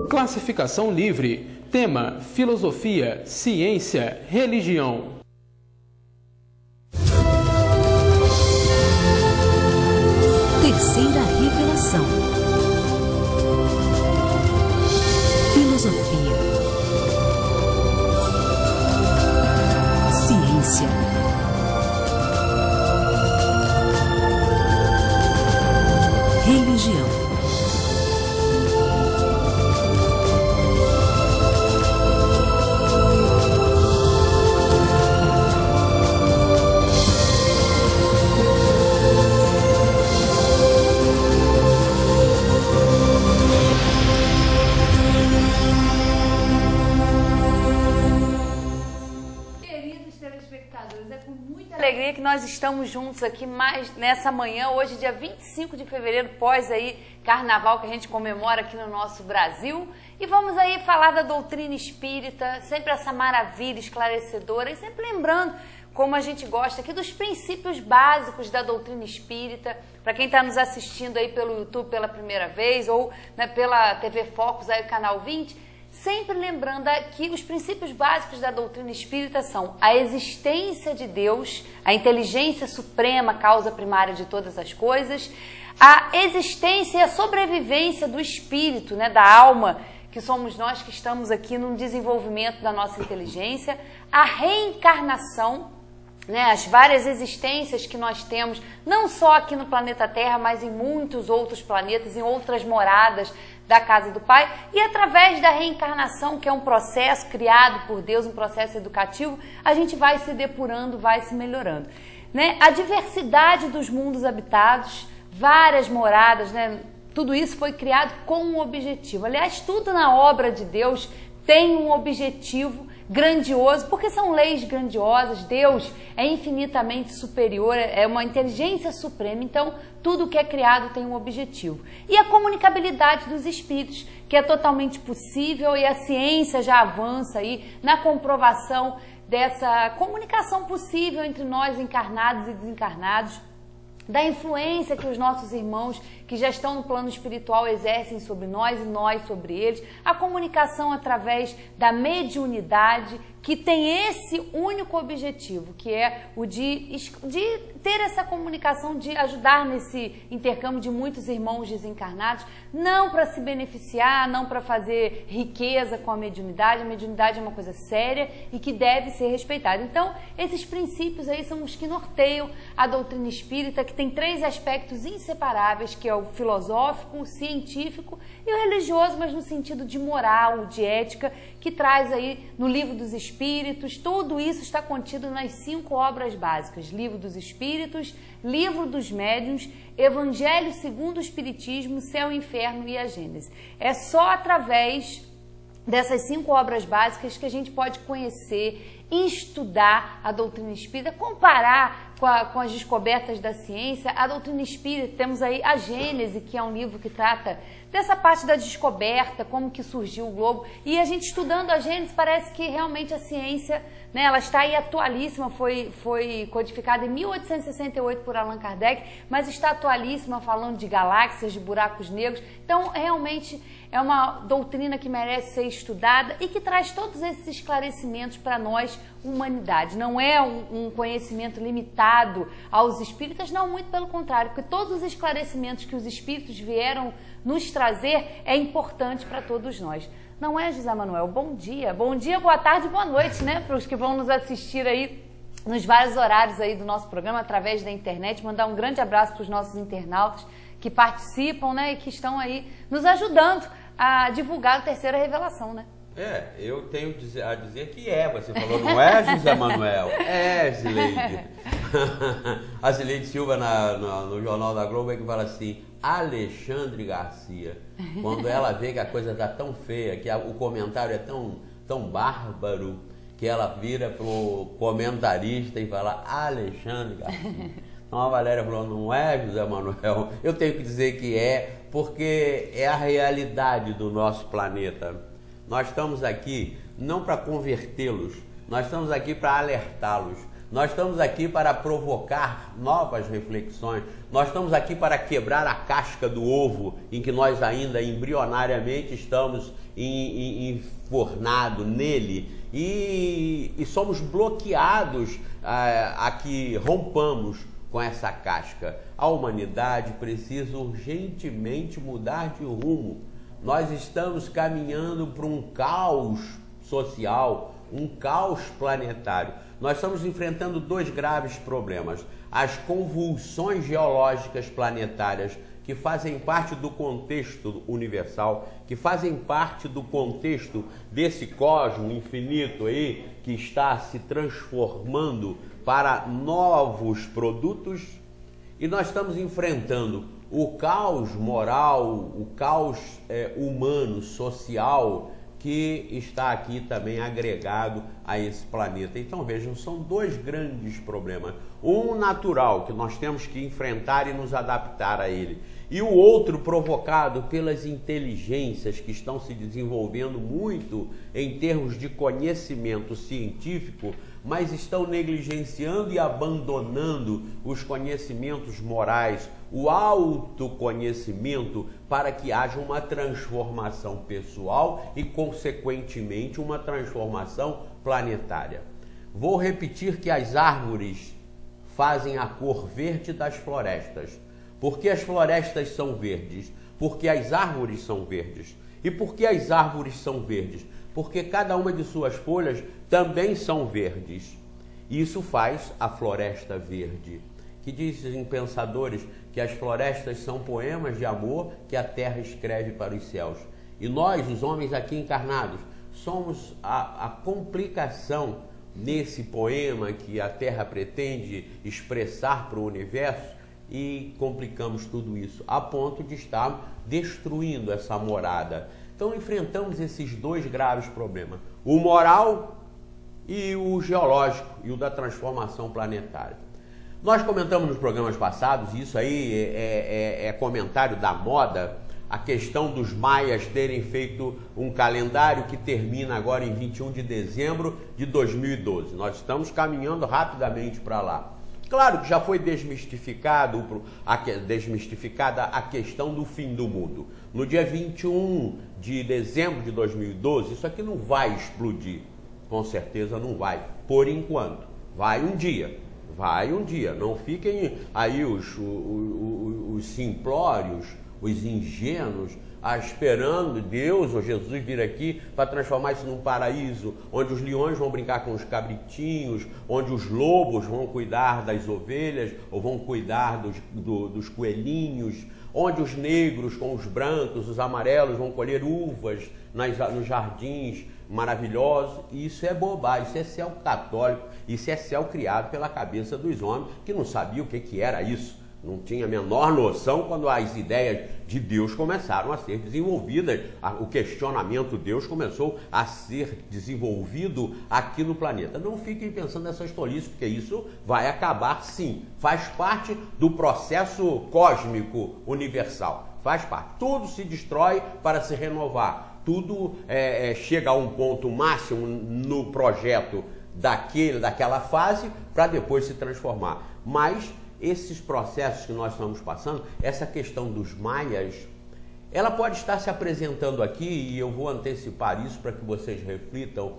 Classificação livre. Tema: filosofia, ciência, religião. Terceira revelação. Filosofia. Ciência. Religião. Alegria que nós estamos juntos aqui mais nessa manhã, hoje dia 25 de fevereiro, pós aí carnaval que a gente comemora aqui no nosso Brasil, e vamos aí falar da doutrina espírita, sempre essa maravilha esclarecedora, e sempre lembrando como a gente gosta aqui dos princípios básicos da doutrina espírita. Para quem está nos assistindo aí pelo YouTube pela primeira vez ou né, pela TV Focus aí o canal 20, sempre lembrando que os princípios básicos da doutrina espírita são a existência de Deus, a inteligência suprema, causa primária de todas as coisas, a existência e a sobrevivência do espírito, né, da alma, que somos nós que estamos aqui no desenvolvimento da nossa inteligência, a reencarnação, né, as várias existências que nós temos, não só aqui no planeta Terra, mas em muitos outros planetas, em outras moradas da casa do Pai, e através da reencarnação, que é um processo criado por Deus, um processo educativo, a gente vai se depurando, vai se melhorando, né? A diversidade dos mundos habitados, várias moradas, né? Tudo isso foi criado com um objetivo. Aliás, tudo na obra de Deus tem um objetivo grandioso, porque são leis grandiosas. Deus é infinitamente superior, é uma inteligência suprema, então tudo que é criado tem um objetivo. E a comunicabilidade dos espíritos, que é totalmente possível, e a ciência já avança aí na comprovação dessa comunicação possível entre nós encarnados e desencarnados, da influência que os nossos irmãos que já estão no plano espiritual exercem sobre nós e nós sobre eles, a comunicação através da mediunidade, que tem esse único objetivo, que é o de ter essa comunicação, de ajudar nesse intercâmbio de muitos irmãos desencarnados, não para se beneficiar, não para fazer riqueza com a mediunidade é uma coisa séria e que deve ser respeitada. Então, esses princípios aí são os que norteiam a doutrina espírita, que tem três aspectos inseparáveis, que é o filosófico, o científico e o religioso, mas no sentido de moral, de ética, que traz aí no Livro dos Espíritos. Tudo isso está contido nas 5 obras básicas: Livro dos Espíritos, Livro dos Médiuns, Evangelho segundo o Espiritismo, Céu e Inferno e a Gênese. É só através dessas 5 obras básicas que a gente pode conhecer, estudar a doutrina espírita, comparar com as descobertas da ciência. A doutrina espírita, temos aí a Gênese, que é um livro que trata dessa parte da descoberta, como que surgiu o globo, e a gente estudando a Gênese parece que realmente a ciência, né, ela está aí atualíssima, foi codificada em 1868 por Allan Kardec, mas está atualíssima, falando de galáxias, de buracos negros. Então realmente é uma doutrina que merece ser estudada e que traz todos esses esclarecimentos para nós, humanidade. Não é um conhecimento limitado aos espíritas, não, muito pelo contrário, porque todos os esclarecimentos que os espíritos vieram nos trazer é importante para todos nós. Não é, José Manuel? Bom dia, boa tarde, boa noite, né, para os que vão nos assistir aí nos vários horários aí do nosso programa através da internet. Mandar um grande abraço para os nossos internautas que participam, né, e que estão aí nos ajudando a divulgar a terceira revelação, né? Eu tenho a dizer que você falou, não é, José Manuel? É, Zileide. A Zileide Silva no Jornal da Globo é que fala assim: Alexandre Garcia. Quando ela vê que a coisa está tão feia, que o comentário é tão bárbaro, que ela vira pro comentarista e fala Alexandre Garcia. Então a Valéria falou, não é, José Manuel? Eu tenho que dizer que é, porque é a realidade do nosso planeta. Nós estamos aqui não para convertê-los, nós estamos aqui para alertá-los, Nós estamos aqui para provocar novas reflexões. Nós estamos aqui para quebrar a casca do ovo em que nós ainda embrionariamente estamos enfornados nele e somos bloqueados a que rompamos com essa casca. A humanidade precisa urgentemente mudar de rumo. Nós estamos caminhando para um caos social, um caos planetário. Nós estamos enfrentando dois graves problemas: as convulsões geológicas planetárias, que fazem parte do contexto universal, que fazem parte do contexto desse cosmos infinito aí, que está se transformando para novos produtos, e nós estamos enfrentando o caos moral, o caos humano, social, que está aqui também agregado a esse planeta. Então vejam, são dois grandes problemas. Um natural, que nós temos que enfrentar e nos adaptar a ele, e o outro provocado pelas inteligências que estão se desenvolvendo muito em termos de conhecimento científico, mas estão negligenciando e abandonando os conhecimentos morais, o autoconhecimento, para que haja uma transformação pessoal e, consequentemente, uma transformação planetária. Vou repetir que as árvores fazem a cor verde das florestas. Por que as florestas são verdes? Porque as árvores são verdes. E por que as árvores são verdes? Porque cada uma de suas folhas também são verdes. Isso faz a floresta verde. Que dizem pensadores que as florestas são poemas de amor que a terra escreve para os céus. E nós, os homens aqui encarnados, somos a complicação nesse poema que a terra pretende expressar para o universo, e complicamos tudo isso a ponto de estar destruindo essa morada. Então enfrentamos esses dois graves problemas, o moral e o geológico, e o da transformação planetária. Nós comentamos nos programas passados, e isso aí é comentário da moda, a questão dos maias terem feito um calendário que termina agora em 21 de dezembro de 2012. Nós estamos caminhando rapidamente para lá. Claro que já foi desmistificada a questão do fim do mundo. No dia 21 de dezembro de 2012, isso aqui não vai explodir. Com certeza não vai, por enquanto. Vai um dia. Não fiquem aí os simplórios, os ingênuos, esperando Deus ou Jesus vir aqui para transformar isso num paraíso, onde os leões vão brincar com os cabritinhos, onde os lobos vão cuidar das ovelhas ou vão cuidar dos coelhinhos, onde os negros com os brancos, os amarelos vão colher uvas nos jardins maravilhosos. Isso é bobagem, isso é céu católico, isso é céu criado pela cabeça dos homens que não sabiam o que era isso. Não tinha a menor noção quando as ideias de Deus começaram a ser desenvolvidas. O questionamento de Deus começou a ser desenvolvido aqui no planeta. Não fiquem pensando nessas tolices, porque isso vai acabar sim. Faz parte do processo cósmico universal. Faz parte. Tudo se destrói para se renovar. Tudo chega a um ponto máximo no projeto daquela fase para depois se transformar. Mas esses processos que nós estamos passando, essa questão dos maias, ela pode estar se apresentando aqui, e eu vou antecipar isso para que vocês reflitam.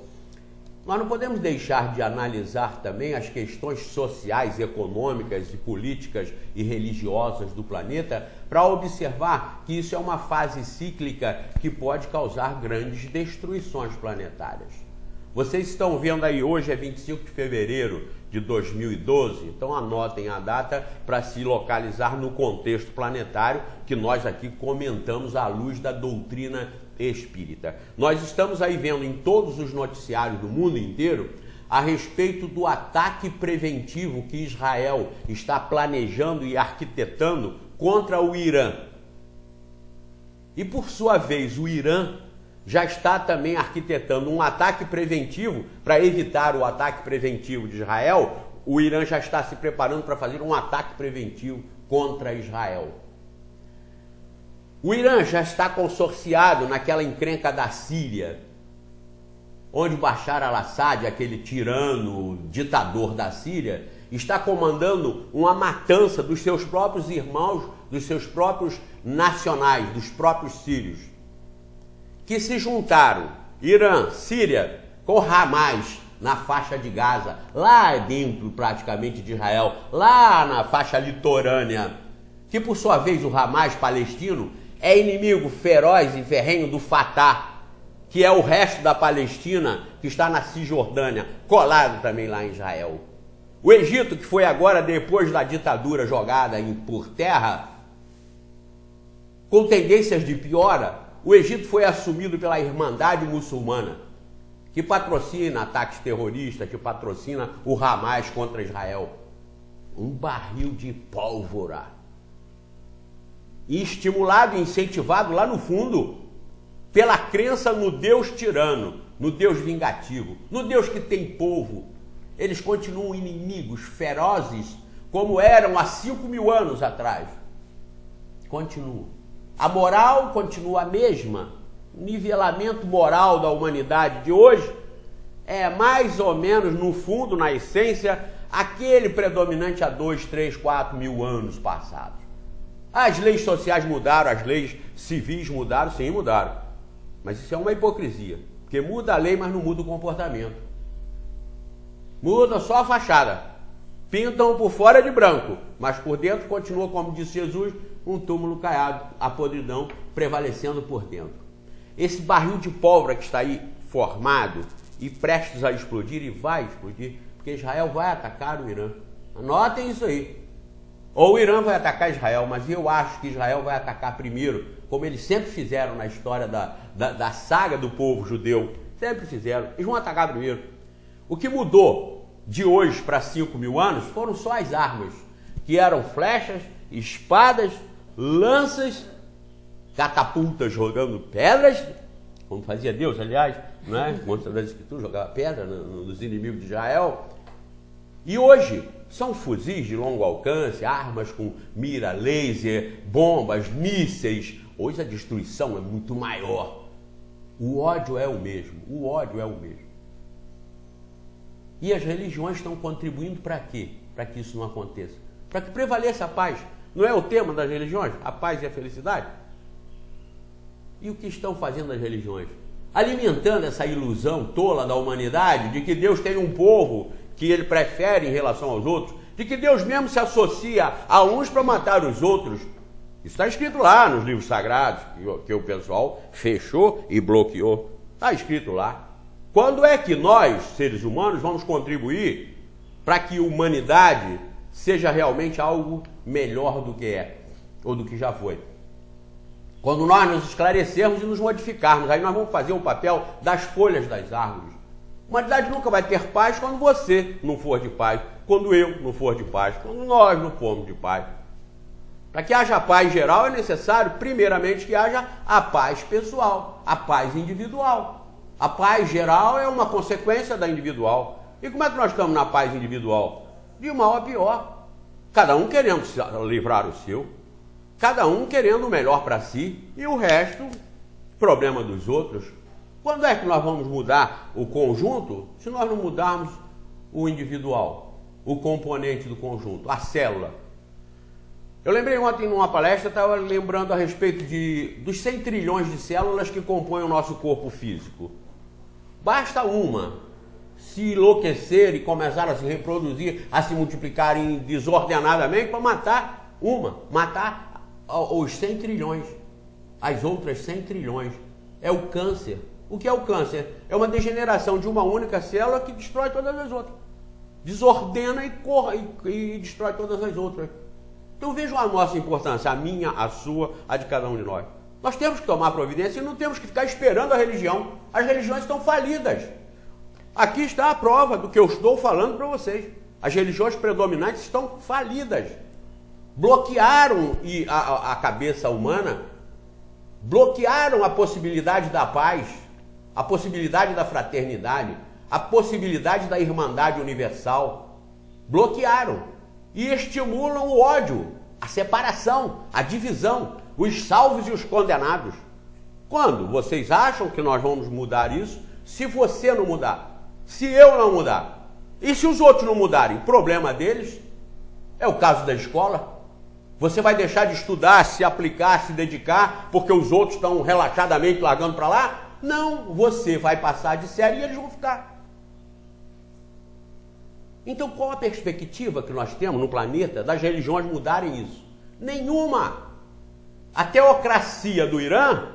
Nós não podemos deixar de analisar também as questões sociais, econômicas e políticas e religiosas do planeta para observar que isso é uma fase cíclica que pode causar grandes destruições planetárias. Vocês estão vendo aí, hoje é 25 de fevereiro de 2012, então anotem a data para se localizar no contexto planetário que nós aqui comentamos à luz da doutrina espírita. Nós estamos aí vendo em todos os noticiários do mundo inteiro a respeito do ataque preventivo que Israel está planejando e arquitetando contra o Irã. E por sua vez, o Irã já está também arquitetando um ataque preventivo para evitar o ataque preventivo de Israel. O Irã já está se preparando para fazer um ataque preventivo contra Israel. O Irã já está consorciado naquela encrenca da Síria. onde Bashar al-Assad, aquele tirano, ditador da Síria, está comandando uma matança dos seus próprios irmãos, dos seus próprios nacionais, dos próprios sírios, que se juntaram, Irã, Síria, com Hamas, na faixa de Gaza, lá dentro praticamente de Israel, lá na faixa litorânea, que por sua vez o Hamas palestino é inimigo feroz e ferrenho do Fatah, que é o resto da Palestina que está na Cisjordânia, colado também lá em Israel. O Egito, que foi agora, depois da ditadura jogada por terra, com tendências de piora, o Egito foi assumido pela Irmandade Muçulmana, que patrocina ataques terroristas, que patrocina o Hamas contra Israel. Um barril de pólvora. E estimulado e incentivado lá no fundo pela crença no Deus tirano, no Deus vingativo, no Deus que tem povo. Eles continuam inimigos ferozes como eram há 5.000 anos atrás. Continuam. A moral continua a mesma. O nivelamento moral da humanidade de hoje é mais ou menos, no fundo, na essência, aquele predominante há 2, 3, 4.000 anos passados. As leis sociais mudaram, as leis civis mudaram, sim, mudaram. Mas isso é uma hipocrisia, porque muda a lei, mas não muda o comportamento. Muda só a fachada. Pintam por fora de branco, mas por dentro continua, como disse Jesus, um túmulo caiado, a podridão prevalecendo por dentro. Esse barril de pólvora que está aí formado e prestes a explodir, e vai explodir, porque Israel vai atacar o Irã. Anotem isso aí. Ou o Irã vai atacar Israel, mas eu acho que Israel vai atacar primeiro, como eles sempre fizeram na história da saga do povo judeu. Sempre fizeram. Eles vão atacar primeiro. O que mudou de hoje para 5.000 anos foram só as armas, que eram flechas, espadas, lanças, catapultas jogando pedras, como fazia Deus, aliás, né? Mostra das Escrituras, jogava pedra nos inimigos de Israel. E hoje são fuzis de longo alcance, armas com mira laser, bombas, mísseis. Hoje a destruição é muito maior. O ódio é o mesmo, o ódio é o mesmo. E as religiões estão contribuindo para quê? Para que isso não aconteça. Para que prevaleça a paz. Não é o tema das religiões? A paz e a felicidade? E o que estão fazendo as religiões? Alimentando essa ilusão tola da humanidade de que Deus tem um povo que ele prefere em relação aos outros, de que Deus mesmo se associa a uns para matar os outros. Isso está escrito lá nos livros sagrados, que o pessoal fechou e bloqueou. Está escrito lá. Quando é que nós, seres humanos, vamos contribuir para que a humanidade seja realmente algo melhor do que é, ou do que já foi? Quando nós nos esclarecermos e nos modificarmos, aí nós vamos fazer o papel das folhas das árvores. A humanidade nunca vai ter paz quando você não for de paz, quando eu não for de paz, quando nós não formos de paz. Para que haja paz geral é necessário, primeiramente, que haja a paz pessoal, a paz individual. A paz geral é uma consequência da individual. E como é que nós estamos na paz individual? De mal a pior. Cada um querendo se livrar o seu, cada um querendo o melhor para si, e o resto, problema dos outros. Quando é que nós vamos mudar o conjunto se nós não mudarmos o individual, o componente do conjunto, a célula? Eu lembrei ontem numa palestra, estava lembrando a respeito dos 100 trilhões de células que compõem o nosso corpo físico. Basta uma se enlouquecer e começar a se reproduzir, a se multiplicar desordenadamente para matar os 100 trilhões, as outras 100 trilhões. É o câncer. O que é o câncer? É uma degeneração de uma única célula que destrói todas as outras. Desordena e destrói todas as outras. Então vejam a nossa importância, a minha, a sua, a de cada um de nós. Nós temos que tomar providência e não temos que ficar esperando a religião. As religiões estão falidas. Aqui está a prova do que eu estou falando para vocês. As religiões predominantes estão falidas. Bloquearam a cabeça humana, bloquearam a possibilidade da paz, a possibilidade da fraternidade, a possibilidade da irmandade universal. Bloquearam e estimulam o ódio, a separação, a divisão, os salvos e os condenados. Quando vocês acham que nós vamos mudar isso, Se você não mudar, se eu não mudar, e se os outros não mudarem, o problema deles é o caso da escola. Você vai deixar de estudar, se aplicar, se dedicar, porque os outros estão relaxadamente largando para lá? Não, você vai passar de série e eles vão ficar. Então, qual a perspectiva que nós temos no planeta das religiões mudarem isso? Nenhuma. A teocracia do Irã,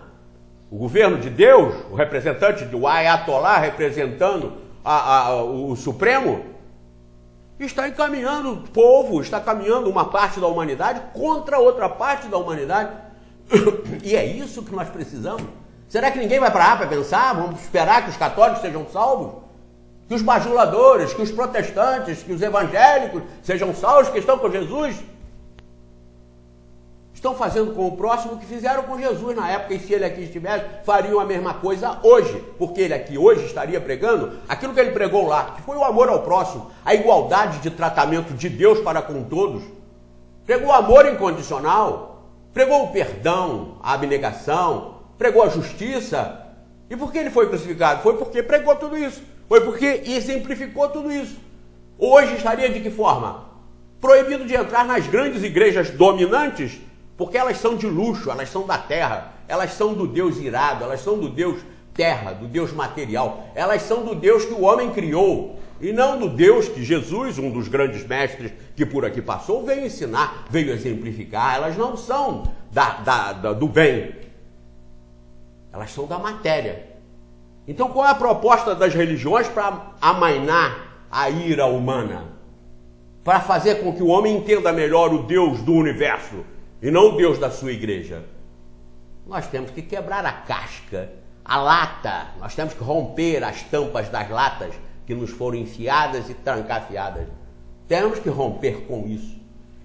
o governo de Deus, o representante do Ayatollah representando o Supremo, está encaminhando o povo, está caminhando uma parte da humanidade contra outra parte da humanidade. E é isso que nós precisamos. Será que ninguém vai parar para pensar? Vamos esperar que os católicos sejam salvos? Que os bajuladores, que os protestantes, que os evangélicos sejam salvos, que estão com Jesus? Estão fazendo com o próximo o que fizeram com Jesus na época, e se ele aqui estivesse, fariam a mesma coisa hoje, porque ele aqui hoje estaria pregando aquilo que ele pregou lá, que foi o amor ao próximo, a igualdade de tratamento de Deus para com todos. Pregou o amor incondicional, pregou o perdão, a abnegação, pregou a justiça. E por que ele foi crucificado? Foi porque pregou tudo isso, foi porque exemplificou tudo isso. Hoje estaria de que forma? Proibido de entrar nas grandes igrejas dominantes, porque elas são de luxo, elas são da terra, elas são do Deus irado, elas são do Deus terra, do Deus material, elas são do Deus que o homem criou, e não do Deus que Jesus, um dos grandes mestres que por aqui passou, veio ensinar, veio exemplificar. Elas não são do bem, elas são da matéria. Então qual é a proposta das religiões para amainar a ira humana? Para fazer com que o homem entenda melhor o Deus do universo, e não o Deus da sua igreja? Nós temos que quebrar a casca, a lata, nós temos que romper as tampas das latas que nos foram enfiadas e trancafiadas. Temos que romper com isso.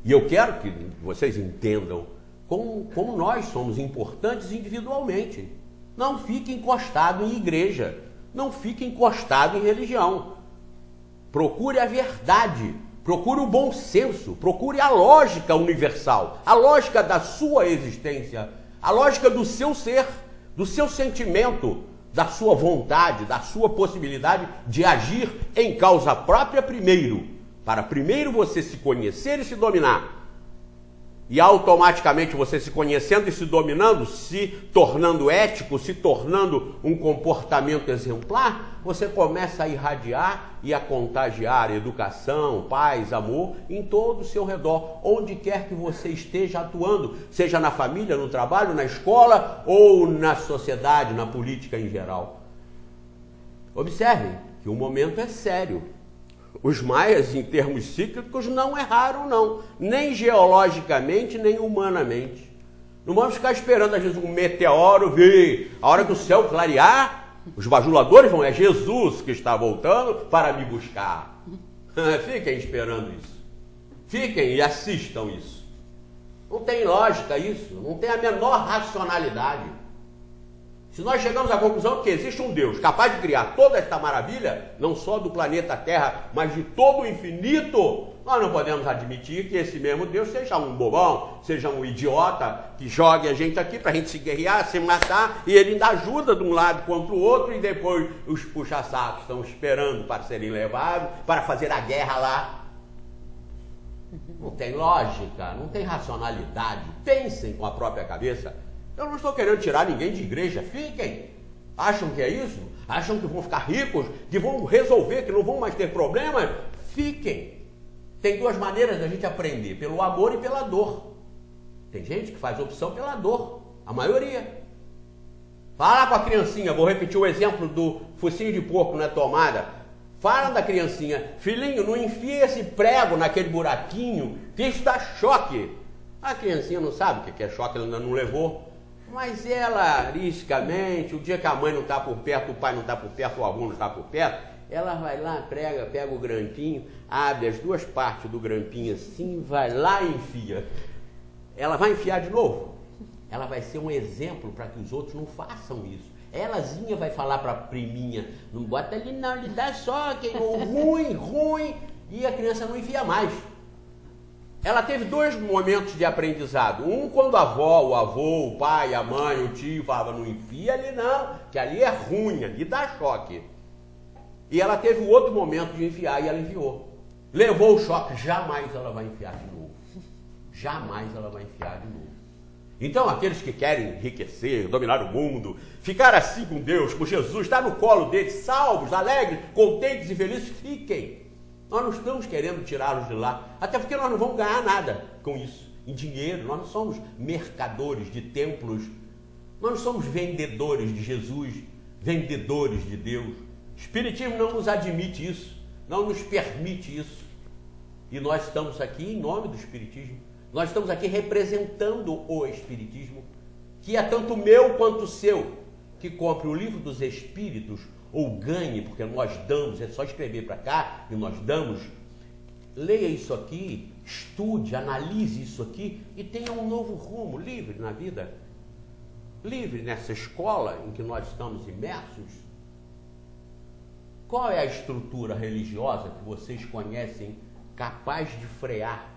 E eu quero que vocês entendam como nós somos importantes individualmente. Não fique encostado em igreja, não fique encostado em religião. Procure a verdade. Procure o bom senso, procure a lógica universal, a lógica da sua existência, a lógica do seu ser, do seu sentimento, da sua vontade, da sua possibilidade de agir em causa própria primeiro, para primeiro você se conhecer e se dominar. E automaticamente você se conhecendo e se dominando, se tornando ético, se tornando um comportamento exemplar, você começa a irradiar e a contagiar educação, paz, amor em todo o seu redor, onde quer que você esteja atuando, seja na família, no trabalho, na escola ou na sociedade, na política em geral. Observem que o momento é sério. Os maias, em termos cíclicos, não erraram, não. Nem geologicamente, nem humanamente. Não vamos ficar esperando, às vezes, um meteoro vir. A hora que o céu clarear, os bajuladores vão, é Jesus que está voltando para me buscar. Fiquem esperando isso. Fiquem e assistam isso. Não tem lógica isso, não tem a menor racionalidade. Se nós chegamos à conclusão que existe um Deus capaz de criar toda esta maravilha, não só do planeta Terra, mas de todo o infinito, nós não podemos admitir que esse mesmo Deus seja um bobão, seja um idiota, que jogue a gente aqui para a gente se guerrear, se matar, e ele ainda ajuda de um lado contra o outro, e depois os puxa-sacos estão esperando para serem levados, para fazer a guerra lá. Não tem lógica, não tem racionalidade. Pensem com a própria cabeça. Eu não estou querendo tirar ninguém de igreja, fiquem. Acham que é isso? Acham que vão ficar ricos, que vão resolver, que não vão mais ter problemas? Fiquem. Tem duas maneiras da gente aprender, pelo amor e pela dor. Tem gente que faz opção pela dor, a maioria. Fala com a criancinha, vou repetir o exemplo do focinho de porco na tomada. Fala da criancinha, filhinho, não enfia esse prego naquele buraquinho, que isso dá choque. A criancinha não sabe o que é choque, ela ainda não levou. Mas ela, ariscamente, o dia que a mãe não está por perto, o pai não está por perto, o avô não está por perto, ela vai lá, pega o grampinho, abre as duas partes do grampinho assim, vai lá e enfia. Ela vai enfiar de novo. Ela vai ser um exemplo para que os outros não façam isso. Elazinha vai falar para a priminha, não bota ali não, ele dá choque, ruim, e a criança não enfia mais. ela teve dois momentos de aprendizado. Um, quando a avó, o avô, o pai, a mãe, o tio falavam, não enfia ali não, que ali é ruim, ali dá choque. E ela teve o outro momento de enfiar e ela enfiou. Levou o choque, jamais ela vai enfiar de novo. Jamais ela vai enfiar de novo. Então, aqueles que querem enriquecer, dominar o mundo, ficar assim com Deus, com Jesus, estar no colo deles, salvos, alegres, contentes e felizes, fiquem. Nós não estamos querendo tirá-los de lá, até porque nós não vamos ganhar nada com isso, em dinheiro. Nós não somos mercadores de templos, nós não somos vendedores de Jesus, vendedores de Deus. O Espiritismo não nos admite isso, não nos permite isso. E nós estamos aqui em nome do Espiritismo. Nós estamos aqui representando o Espiritismo, que é tanto meu quanto seu, que compre o Livro dos Espíritos ou ganhe, porque nós damos, é só escrever para cá e nós damos. Leia isso aqui, estude, analise isso aqui e tenha um novo rumo, livre na vida, livre nessa escola em que nós estamos imersos. Qual é a estrutura religiosa que vocês conhecem capaz de frear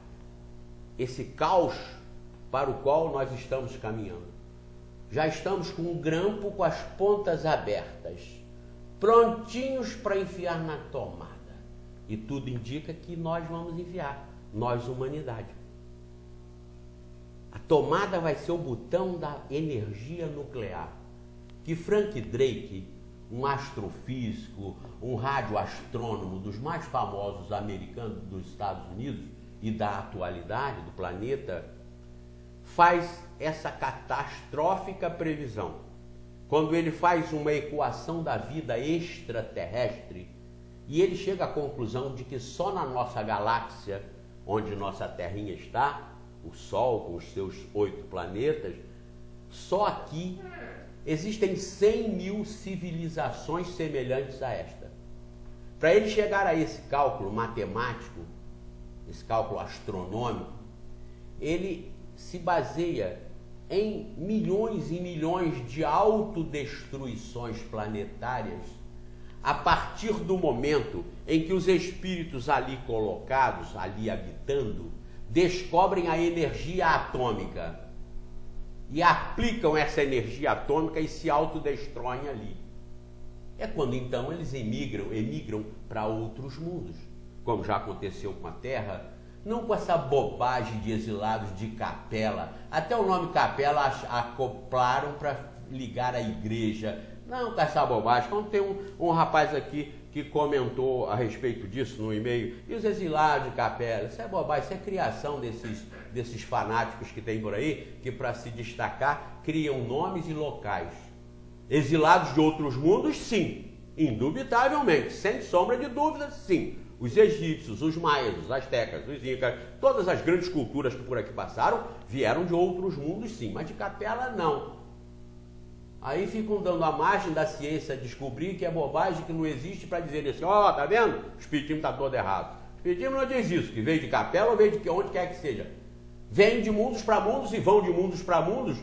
esse caos para o qual nós estamos caminhando? Já estamos com um grampo com as pontas abertas, prontinhos para enfiar na tomada. E tudo indica que nós vamos enviar, nós, humanidade. A tomada vai ser o botão da energia nuclear, que Frank Drake, um astrofísico, um radioastrônomo dos mais famosos americanos dos Estados Unidos e da atualidade do planeta, faz essa catastrófica previsão. Quando ele faz uma equação da vida extraterrestre, e ele chega à conclusão de que só na nossa galáxia, onde nossa terrinha está, o Sol com os seus 8 planetas, só aqui existem 100 mil civilizações semelhantes a esta. Para ele chegar a esse cálculo matemático, esse cálculo astronômico, ele se baseia em milhões e milhões de autodestruições planetárias, a partir do momento em que os espíritos ali colocados, ali habitando, descobrem a energia atômica e aplicam essa energia atômica e se autodestroem ali. É quando então eles emigram para outros mundos, como já aconteceu com a Terra, não com essa bobagem de exilados de capela. Até o nome capela acoplaram para ligar à igreja. Não com essa bobagem. Então tem um rapaz aqui que comentou a respeito disso no e-mail. E os exilados de capela? Isso é bobagem, isso é criação desses fanáticos que tem por aí, que para se destacar criam nomes e locais. Exilados de outros mundos, sim. Indubitavelmente, sem sombra de dúvida, sim. Os egípcios, os maias, os astecas, os incas, todas as grandes culturas que por aqui passaram, vieram de outros mundos, sim, mas de capela, não. Aí ficam dando a margem da ciência descobrir que é bobagem, que não existe, para dizer assim, ó, tá vendo? O espiritismo está todo errado. O espiritismo não diz isso, que veio de capela ou veio de onde quer que seja. Vêm de mundos para mundos e vão de mundos para mundos,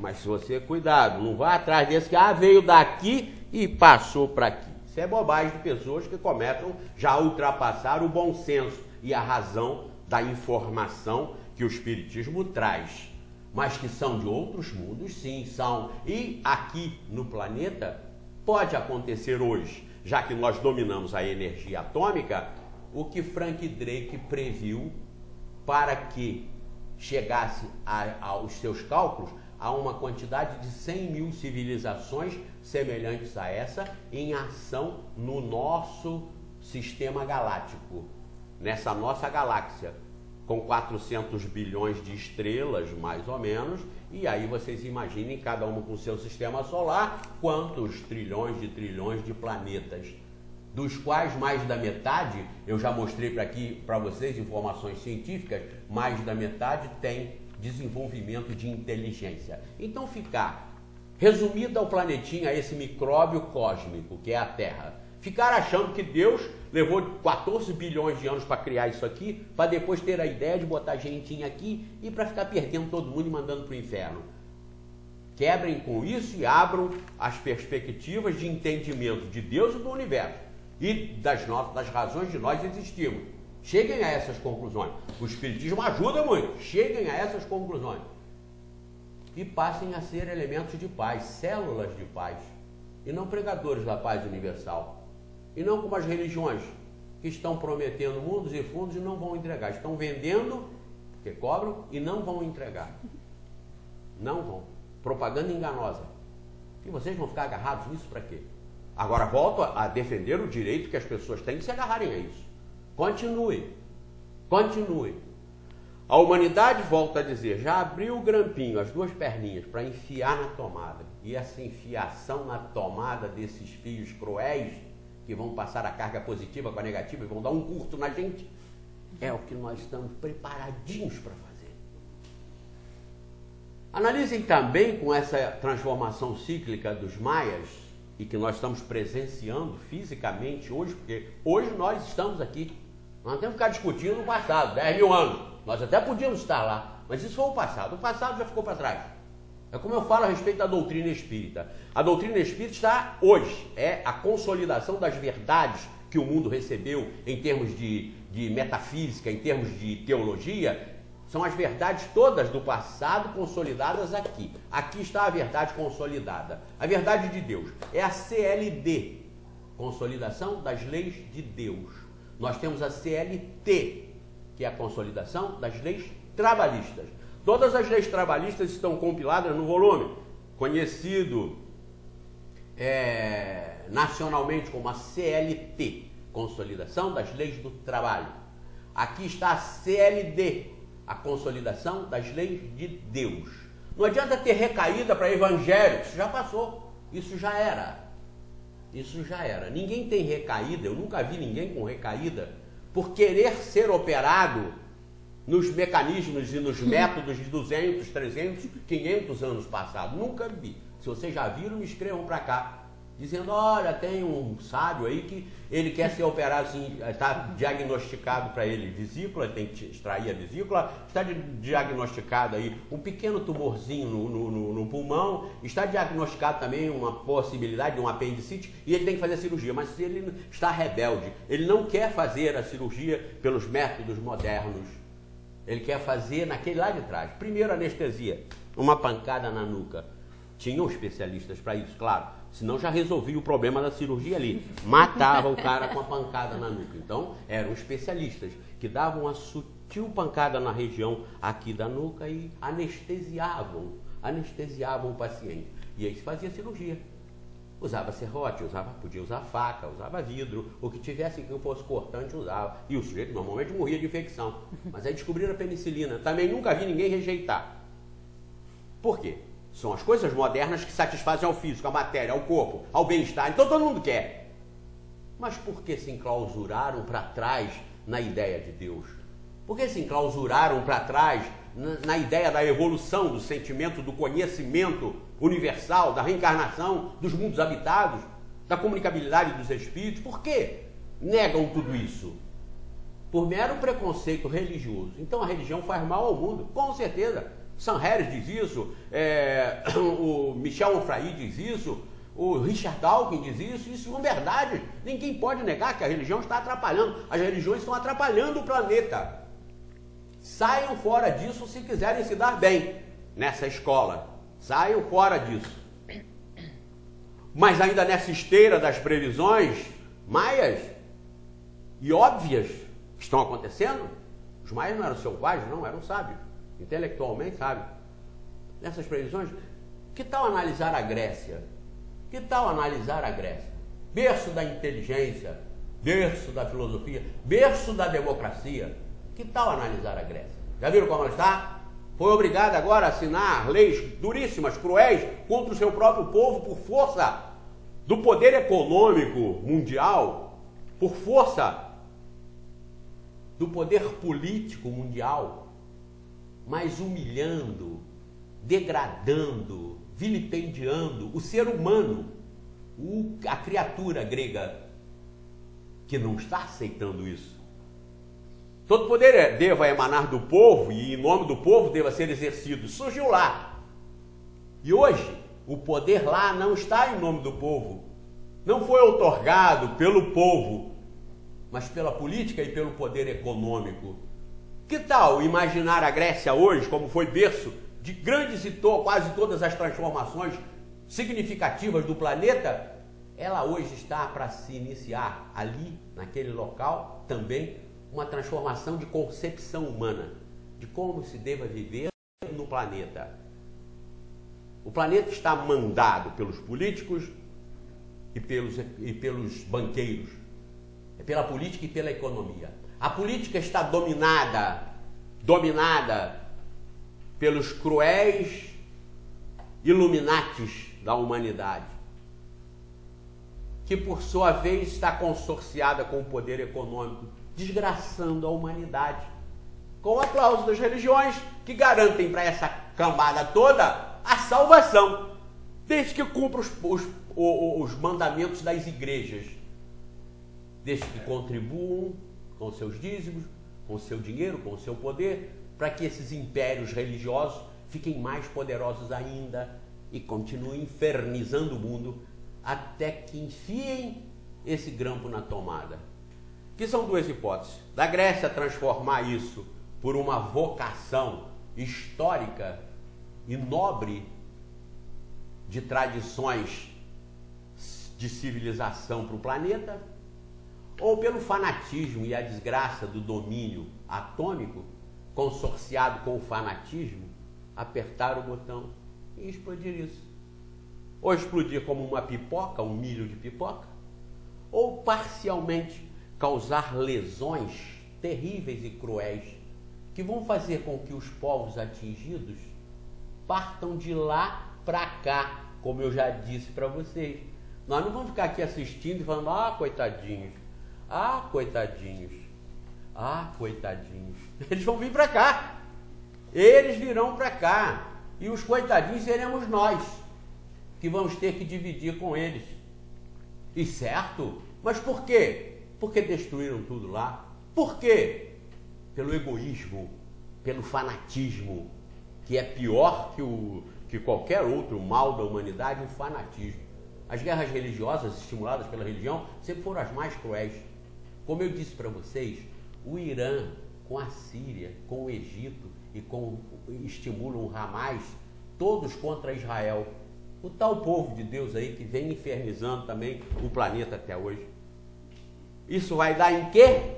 mas se você cuidado, não vá atrás desse que veio daqui e passou para aqui. Isso é bobagem de pessoas que começam já a ultrapassar o bom senso e a razão da informação que o espiritismo traz. Mas que são de outros mundos, sim, são. E aqui no planeta pode acontecer hoje, já que nós dominamos a energia atômica, o que Frank Drake previu para que chegasse aos seus cálculos a uma quantidade de 100 mil civilizações semelhantes a essa em ação no nosso sistema galáctico, nessa nossa galáxia, com 400 bilhões de estrelas, mais ou menos, e aí vocês imaginem, cada uma com seu sistema solar, quantos trilhões de planetas, dos quais mais da metade, eu já mostrei aqui para vocês informações científicas, mais da metade tem desenvolvimento de inteligência. Então ficar resumido ao planetinha, esse micróbio cósmico, que é a Terra, ficar achando que Deus levou 14 bilhões de anos para criar isso aqui, para depois ter a ideia de botar gentinha aqui e para ficar perdendo todo mundo e mandando para o inferno. Quebrem com isso e abram as perspectivas de entendimento de Deus e do universo e das razões de nós existirmos. Cheguem a essas conclusões. O Espiritismo ajuda muito. Cheguem a essas conclusões. E passem a ser elementos de paz, células de paz. E não pregadores da paz universal. E não como as religiões que estão prometendo mundos e fundos e não vão entregar. Estão vendendo, porque cobram, e não vão entregar. Não vão. Propaganda enganosa. E vocês vão ficar agarrados nisso para quê? Agora volto a defender o direito que as pessoas têm de se agarrarem a isso. Continue. Continue. A humanidade, volta a dizer, já abriu o grampinho, as duas perninhas, para enfiar na tomada. E essa enfiação na tomada desses fios cruéis, que vão passar a carga positiva com a negativa e vão dar um curto na gente, é o que nós estamos preparadinhos para fazer. Analisem também com essa transformação cíclica dos maias, e que nós estamos presenciando fisicamente hoje, porque hoje nós estamos aqui. Nós não temos que ficar discutindo o passado, 10 mil anos. Nós até podíamos estar lá, mas isso foi o passado. O passado já ficou para trás. É como eu falo a respeito da doutrina espírita. A doutrina espírita está hoje, é a consolidação das verdades que o mundo recebeu em termos de metafísica, em termos de teologia. São as verdades todas do passado consolidadas aqui. Aqui está a verdade consolidada. A verdade de Deus é a CLD, Consolidação das Leis de Deus. Nós temos a CLT, que é a Consolidação das Leis Trabalhistas. Todas as leis trabalhistas estão compiladas no volume, conhecido nacionalmente como a CLT, Consolidação das Leis do Trabalho. Aqui está a CLD, a Consolidação das Leis de Deus. Não adianta ter recaída para evangélico, isso já passou, isso já era. Isso já era. Ninguém tem recaída, eu nunca vi ninguém com recaída por querer ser operado nos mecanismos e nos métodos de 200, 300, 500 anos passados. Nunca vi. Se vocês já viram, me escrevam para cá. Dizendo, olha, tem um sábio aí que ele quer ser operado, assim, está diagnosticado para ele vesícula, tem que extrair a vesícula, está diagnosticado aí um pequeno tumorzinho no pulmão, está diagnosticado também uma possibilidade de um apendicite e ele tem que fazer a cirurgia, mas ele está rebelde, ele não quer fazer a cirurgia pelos métodos modernos, ele quer fazer naquele lá de trás. Primeiro anestesia, uma pancada na nuca. Tinham especialistas para isso, claro. Senão já resolvia o problema da cirurgia ali. Matava o cara com a pancada na nuca. Então, eram especialistas que davam uma sutil pancada na região aqui da nuca e anestesiavam o paciente. E aí se fazia cirurgia. Usava serrote, podia usar faca, usava vidro, o que tivesse que fosse cortante usava. E o sujeito normalmente morria de infecção. Mas aí descobriram a penicilina. Também nunca vi ninguém rejeitar. Por quê? São as coisas modernas que satisfazem ao físico, à matéria, ao corpo, ao bem-estar. Então todo mundo quer. Mas por que se enclausuraram para trás na ideia de Deus? Por que se enclausuraram para trás na ideia da evolução, do sentimento, do conhecimento universal, da reencarnação, dos mundos habitados, da comunicabilidade dos espíritos? Por que negam tudo isso? Por mero preconceito religioso. Então a religião faz mal ao mundo, com certeza. Sam Harris diz isso, o Michel Onfray diz isso, o Richard Dawkins diz isso são verdades. Ninguém pode negar que a religião está atrapalhando. As religiões estão atrapalhando o planeta. Saiam fora disso se quiserem se dar bem nessa escola. Saiam fora disso. Mas ainda nessa esteira das previsões maias e óbvias que estão acontecendo, os maias não eram selvagens, não, eram sábios. Intelectualmente, sabe? Nessas previsões, que tal analisar a Grécia? Que tal analisar a Grécia? Berço da inteligência, berço da filosofia, berço da democracia. Que tal analisar a Grécia? Já viram como ela está? Foi obrigada agora a assinar leis duríssimas, cruéis, contra o seu próprio povo por força do poder econômico mundial, por força do poder político mundial, mas humilhando, degradando, vilipendiando o ser humano, a criatura grega, que não está aceitando isso. Todo poder deva emanar do povo e em nome do povo deva ser exercido. Surgiu lá. E hoje, o poder lá não está em nome do povo. Não foi outorgado pelo povo. mas pela política e pelo poder econômico. Que tal imaginar a Grécia hoje como foi berço de grandes e quase todas as transformações significativas do planeta? Ela hoje está para se iniciar ali, naquele local, também uma transformação de concepção humana, de como se deva viver no planeta. O planeta está mandado pelos políticos e pelos banqueiros, é pela política e pela economia. A política está dominada pelos cruéis Illuminatis da humanidade, que por sua vez está consorciada com o poder econômico, desgraçando a humanidade, com o aplauso das religiões, que garantem para essa cambada toda a salvação, desde que cumpra os mandamentos das igrejas, desde que contribuam com seus dízimos, com seu dinheiro, com seu poder, para que esses impérios religiosos fiquem mais poderosos ainda e continuem infernizando o mundo até que enfiem esse grampo na tomada. Que são duas hipóteses: da Grécia transformar isso por uma vocação histórica e nobre de tradições de civilização para o planeta, ou pelo fanatismo e a desgraça do domínio atômico, consorciado com o fanatismo, apertar o botão e explodir isso. Ou explodir como uma pipoca, um milho de pipoca, ou parcialmente causar lesões terríveis e cruéis que vão fazer com que os povos atingidos partam de lá para cá, como eu já disse para vocês. Nós não vamos ficar aqui assistindo e falando: ah, coitadinhos, ah, coitadinhos, ah, coitadinhos. Eles vão vir para cá, eles virão para cá, e os coitadinhos seremos nós, que vamos ter que dividir com eles. E certo? Mas por quê? Porque destruíram tudo lá. Por quê? Pelo egoísmo, pelo fanatismo, que é pior que qualquer outro mal da humanidade, o fanatismo. As guerras religiosas estimuladas pela religião sempre foram as mais cruéis. Como eu disse para vocês, o Irã com a Síria, com o Egito estimulam o Hamas, todos contra Israel. O tal povo de Deus aí que vem infernizando também o planeta até hoje. Isso vai dar em quê?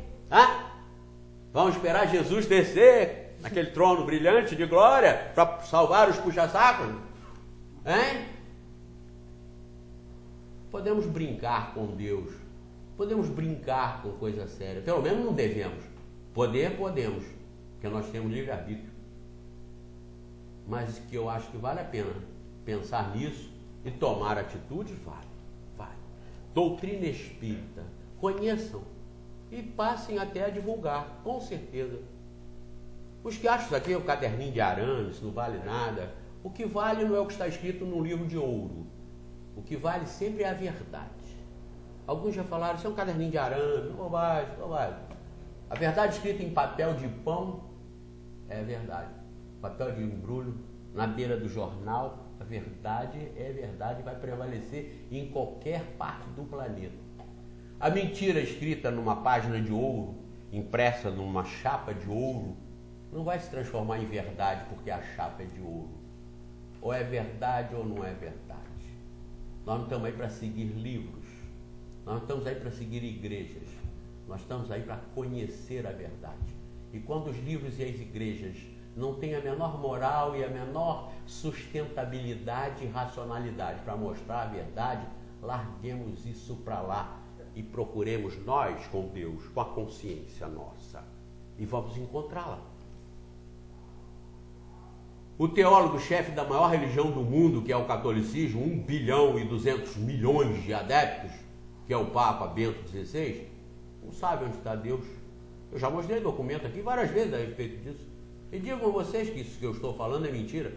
Vamos esperar Jesus descer naquele trono brilhante de glória para salvar os puxa-sacos? Hein? Podemos brincar com Deus, podemos brincar com coisa séria, pelo menos não devemos. Poder, podemos, porque nós temos livre-arbítrio. Mas que eu acho que vale a pena pensar nisso e tomar atitude, vale. Doutrina espírita, conheçam e passem até a divulgar, com certeza. Os que acham isso aqui é o caderninho de arame, isso não vale nada. O que vale não é o que está escrito num livro de ouro. O que vale sempre é a verdade. Alguns já falaram: isso é um caderninho de arame, bobagem. A verdade escrita em papel de pão é verdade. Papel de embrulho na beira do jornal, a verdade é verdade, vai prevalecer em qualquer parte do planeta. A mentira escrita numa página de ouro, impressa numa chapa de ouro, não vai se transformar em verdade porque a chapa é de ouro. Ou é verdade ou não é verdade. Nós não estamos aí para seguir livros, nós não estamos aí para seguir igrejas, nós estamos aí para conhecer a verdade. E quando os livros e as igrejas não têm a menor moral e a menor sustentabilidade e racionalidade para mostrar a verdade, larguemos isso para lá e procuremos nós com Deus, com a consciência nossa, e vamos encontrá-la. O teólogo-chefe da maior religião do mundo, que é o catolicismo, 1 bilhão e 200 milhões de adeptos, que é o Papa Bento XVI, não sabe onde está Deus. Eu já mostrei documento aqui várias vezes a respeito disso. E digo a vocês que isso que eu estou falando é mentira.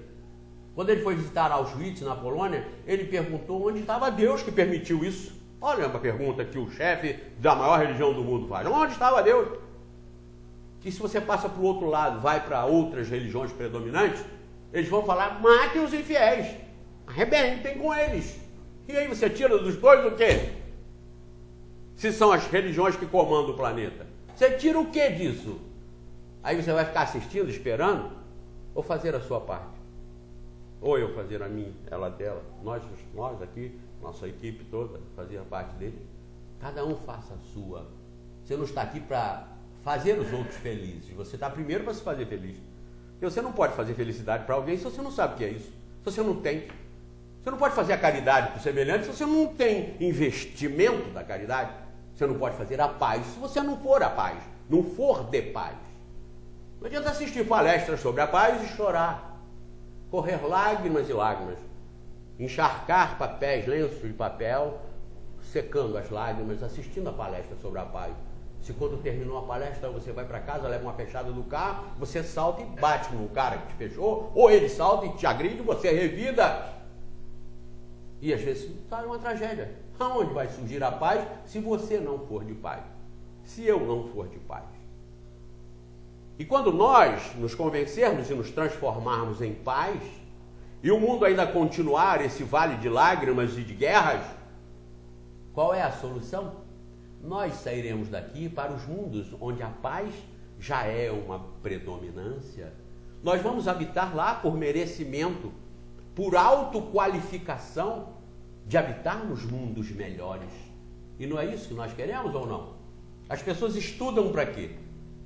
Quando ele foi visitar Auschwitz, na Polônia, ele perguntou onde estava Deus que permitiu isso. Olha uma pergunta que o chefe da maior religião do mundo faz. Onde estava Deus? E se você passa para o outro lado, vai para outras religiões predominantes, eles vão falar: matem os infiéis, arrebentem com eles. E aí você tira dos dois o quê? Se são as religiões que comandam o planeta. Você tira o que disso? Aí você vai ficar assistindo, esperando? Ou fazer a sua parte? Ou eu fazer a minha, ela dela. Nós aqui, nossa equipe toda, fazer a parte dele. Cada um faça a sua. Você não está aqui para fazer os outros felizes. Você está primeiro para se fazer feliz. Porque você não pode fazer felicidade para alguém se você não sabe o que é isso. Se você não tem. Você não pode fazer a caridade para o semelhante se você não tem investimento da caridade. Você não pode fazer a paz se você não for a paz, não for de paz. Não adianta assistir palestras sobre a paz e chorar, correr lágrimas e lágrimas, encharcar papéis, lenços de papel, secando as lágrimas, assistindo a palestra sobre a paz. Se quando terminou a palestra você vai para casa, leva uma fechada do carro, você salta e bate no cara que te fechou, ou ele salta e te agride, você revida. E às vezes sai uma tragédia. Aonde vai surgir a paz se você não for de paz? Se eu não for de paz? E quando nós nos convencermos e nos transformarmos em paz, e o mundo ainda continuar esse vale de lágrimas e de guerras, qual é a solução? Nós sairemos daqui para os mundos onde a paz já é uma predominância. Nós vamos habitar lá por merecimento, por autoqualificação de habitar nos mundos melhores. E não é isso que nós queremos ou não? As pessoas estudam para quê?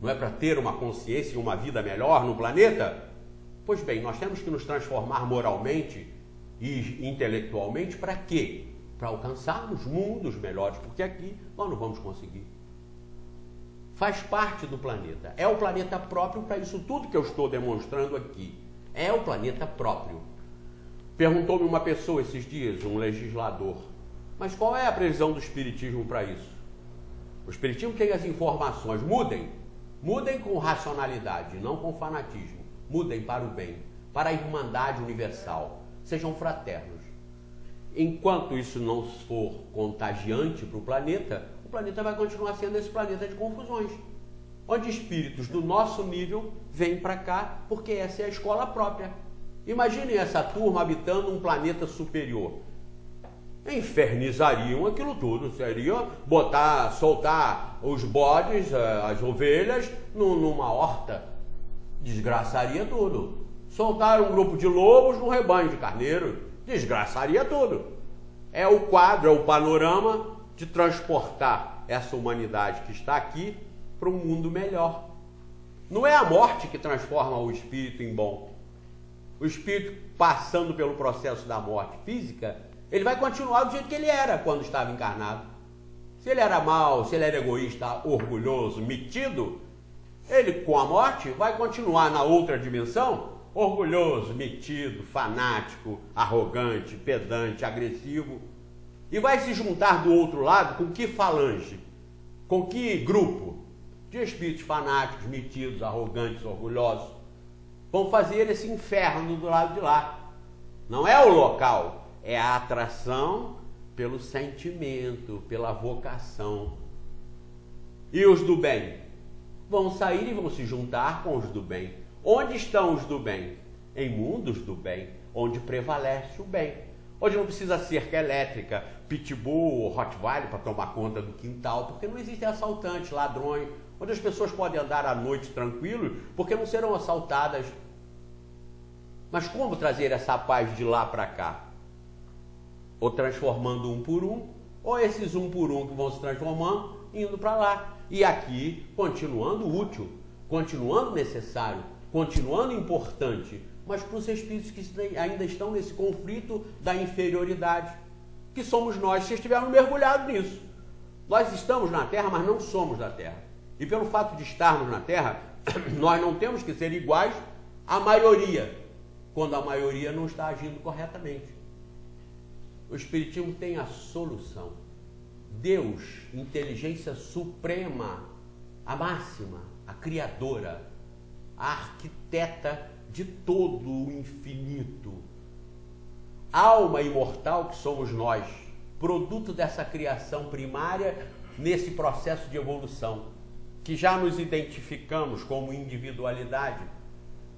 Não é para ter uma consciência e uma vida melhor no planeta? Pois bem, nós temos que nos transformar moralmente e intelectualmente para quê? Para alcançarmos mundos melhores, porque aqui nós não vamos conseguir. Faz parte do planeta. É o planeta próprio para isso tudo que eu estou demonstrando aqui. É o planeta próprio. Perguntou-me uma pessoa esses dias, um legislador, mas qual é a previsão do Espiritismo para isso? O Espiritismo tem as informações, mudem com racionalidade, não com fanatismo, mudem para o bem, para a irmandade universal, sejam fraternos. Enquanto isso não for contagiante para o planeta vai continuar sendo esse planeta de confusões, onde espíritos do nosso nível vêm para cá, porque essa é a escola própria. Imaginem essa turma habitando um planeta superior. Infernizariam aquilo tudo. Seria soltar os bodes, as ovelhas, numa horta. Desgraçaria tudo. Soltar um grupo de lobos num rebanho de carneiro. Desgraçaria tudo. É o quadro, é o panorama de transportar essa humanidade que está aqui para um mundo melhor. Não é a morte que transforma o espírito em bom. O espírito, passando pelo processo da morte física, ele vai continuar do jeito que ele era quando estava encarnado. Se ele era mau, se ele era egoísta, orgulhoso, metido, ele com a morte vai continuar na outra dimensão, orgulhoso, metido, fanático, arrogante, pedante, agressivo, e vai se juntar do outro lado com que falange, com que grupo de espíritos fanáticos, metidos, arrogantes, orgulhosos, vão fazer esse inferno do lado de lá. Não é o local, é a atração pelo sentimento, pela vocação. E os do bem? Vão sair e vão se juntar com os do bem. Onde estão os do bem? Em mundos do bem, onde prevalece o bem. Onde não precisa cerca elétrica, pitbull ou rottweiler para tomar conta do quintal, porque não existem assaltantes, ladrões, onde as pessoas podem andar à noite tranquilo, porque não serão assaltadas. Mas como trazer essa paz de lá para cá? Ou transformando um por um, ou esses um por um que vão se transformando, indo para lá. E aqui, continuando útil, continuando necessário, continuando importante, mas para os espíritos que ainda estão nesse conflito da inferioridade, que somos nós, se estivermos mergulhados nisso. Nós estamos na Terra, mas não somos da Terra. E pelo fato de estarmos na Terra, nós não temos que ser iguais à maioria, quando a maioria não está agindo corretamente. O Espiritismo tem a solução. Deus, inteligência suprema, a máxima, a criadora, a arquiteta de todo o infinito, alma imortal que somos nós, produto dessa criação primária nesse processo de evolução, que já nos identificamos como individualidade,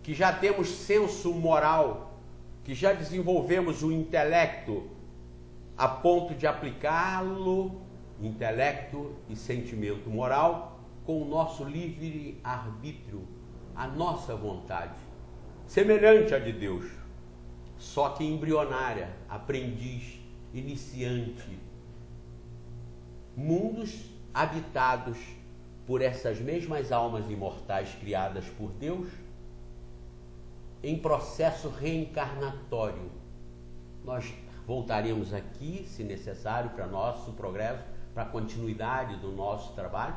que já temos senso moral, que já desenvolvemos o intelecto a ponto de aplicá-lo intelecto e sentimento moral com o nosso livre arbítrio, a nossa vontade, semelhante à de Deus, só que embrionária, aprendiz, iniciante. Mundos habitados por essas mesmas almas imortais criadas por Deus, em processo reencarnatório. Nós voltaremos aqui, se necessário, para nosso progresso, para a continuidade do nosso trabalho.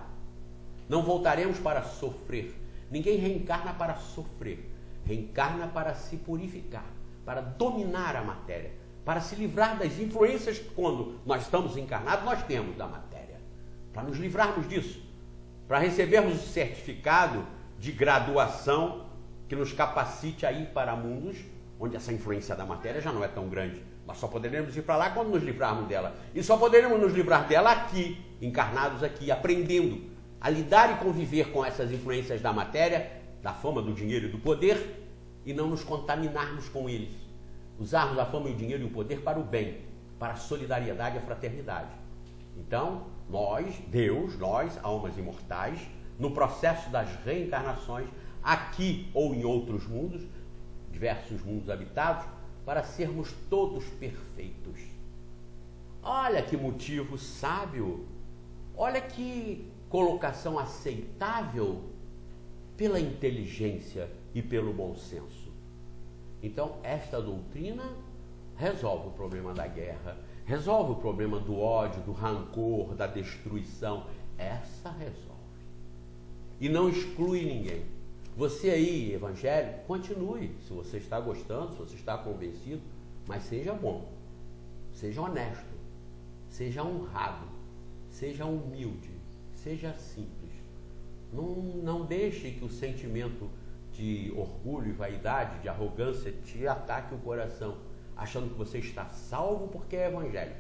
Não voltaremos para sofrer. Ninguém reencarna para sofrer. Reencarna para se purificar, para dominar a matéria, para se livrar das influências que, quando nós estamos encarnados, nós temos da matéria. Para nos livrarmos disso, para recebermos o certificado de graduação que nos capacite a ir para mundos onde essa influência da matéria já não é tão grande. Nós só poderemos ir para lá quando nos livrarmos dela. E só poderemos nos livrar dela aqui, encarnados aqui, aprendendo a lidar e conviver com essas influências da matéria, da fama, do dinheiro e do poder, e não nos contaminarmos com eles. Usarmos a fama e o dinheiro e o poder para o bem, para a solidariedade e a fraternidade. Então, nós, Deus, nós, almas imortais, no processo das reencarnações, aqui ou em outros mundos, diversos mundos habitados, para sermos todos perfeitos. Olha que motivo sábio, olha que colocação aceitável pela inteligência e pelo bom senso. Então, esta doutrina resolve o problema da guerra, resolve o problema do ódio, do rancor, da destruição. Essa resolve. E não exclui ninguém. Você aí, evangélico, continue, se você está gostando, se você está convencido, mas seja bom, seja honesto, seja honrado, seja humilde, seja simples. Não deixe que o sentimento de orgulho e vaidade, de arrogância, te ataque o coração, achando que você está salvo porque é evangélico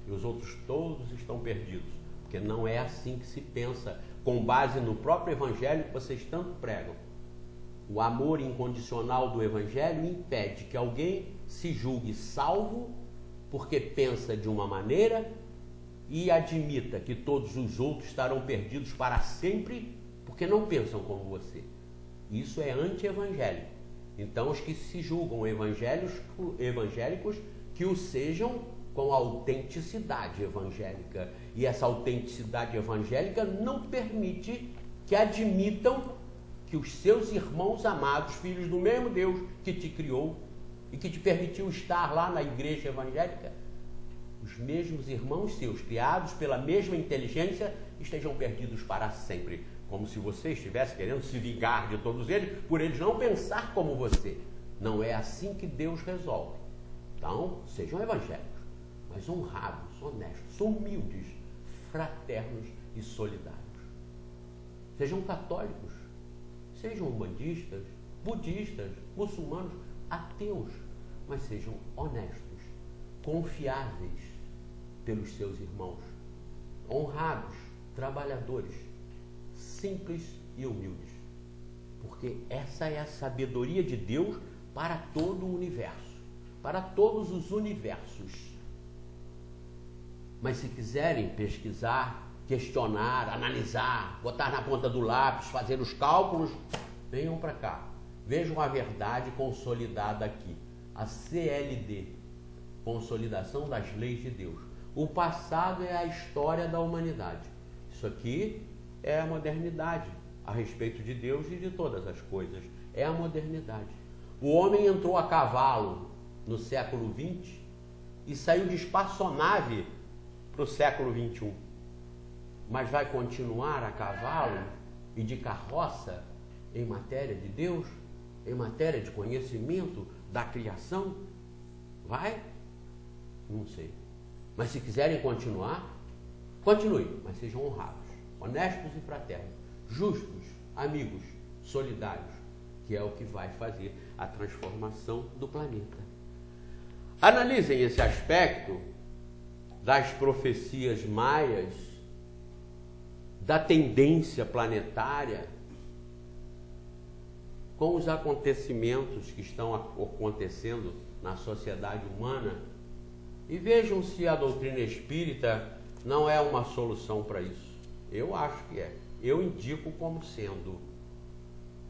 e os outros todos estão perdidos, porque não é assim que se pensa, com base no próprio evangelho que vocês tanto pregam. O amor incondicional do evangelho impede que alguém se julgue salvo porque pensa de uma maneira e admita que todos os outros estarão perdidos para sempre porque não pensam como você. Isso é anti-evangélico. Então, os que se julgam evangélicos, que o sejam com autenticidade evangélica. E essa autenticidade evangélica não permite que admitam que os seus irmãos amados, filhos do mesmo Deus que te criou e que te permitiu estar lá na igreja evangélica, os mesmos irmãos seus, criados pela mesma inteligência, estejam perdidos para sempre. Como se você estivesse querendo se vingar de todos eles, por eles não pensar como você. Não é assim que Deus resolve. Então, sejam evangélicos, mas honrados, honestos, humildes, fraternos e solidários. Sejam católicos, sejam umbandistas, budistas, muçulmanos, ateus, mas sejam honestos, confiáveis pelos seus irmãos, honrados, trabalhadores, simples e humildes, porque essa é a sabedoria de Deus para todo o universo, para todos os universos. Mas se quiserem pesquisar, questionar, analisar, botar na ponta do lápis, fazer os cálculos, venham para cá, vejam a verdade consolidada aqui, a CLD, Consolidação das Leis de Deus. O passado é a história da humanidade. Isso aqui é a modernidade a respeito de Deus e de todas as coisas. É a modernidade. O homem entrou a cavalo no século XX e saiu de espaçonave para o século XXI. Mas vai continuar a cavalo e de carroça em matéria de Deus, em matéria de conhecimento da criação? Vai? Não sei. Mas se quiserem continuar, continue, mas sejam honrados, honestos e fraternos, justos, amigos, solidários, que é o que vai fazer a transformação do planeta. Analisem esse aspecto das profecias maias, da tendência planetária, com os acontecimentos que estão acontecendo na sociedade humana, e vejam se a doutrina espírita não é uma solução para isso. Eu acho que é. Eu indico como sendo,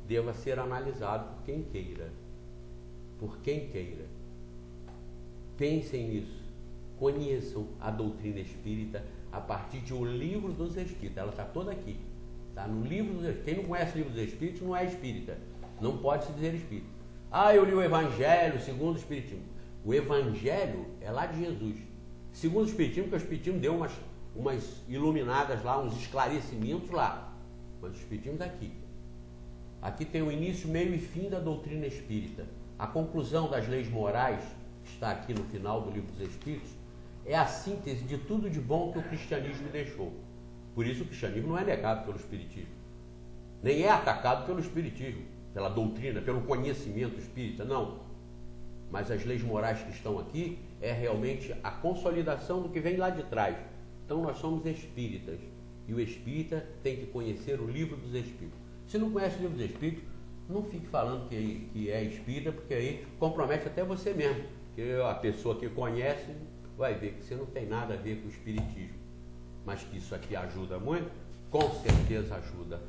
deva ser analisado por quem queira. Por quem queira. Pensem nisso. Conheçam a doutrina espírita a partir de O Livro dos Espíritos. Ela está toda aqui. Está no Livro dos Espíritos. Quem não conhece o Livro dos Espíritos não é espírita. Não pode se dizer espírita. Ah, eu li o Evangelho segundo o Espiritismo. O Evangelho é lá de Jesus. Segundo o Espiritismo, porque o Espiritismo deu umas iluminadas lá, uns esclarecimentos lá. Mas o Espiritismo está aqui. Aqui tem o início, meio e fim da doutrina espírita. A conclusão das leis morais, que está aqui no final do Livro dos Espíritos, é a síntese de tudo de bom que o cristianismo deixou. Por isso o cristianismo não é negado pelo Espiritismo. Nem é atacado pelo Espiritismo, pela doutrina, pelo conhecimento espírita, não. Mas as leis morais que estão aqui é realmente a consolidação do que vem lá de trás. Então nós somos espíritas. E o espírita tem que conhecer o Livro dos Espíritos. Se não conhece o Livro dos Espíritos, não fique falando que é espírita, porque aí compromete até você mesmo. Porque a pessoa que conhece vai ver que você não tem nada a ver com o espiritismo. Mas que isso aqui ajuda muito, com certeza ajuda.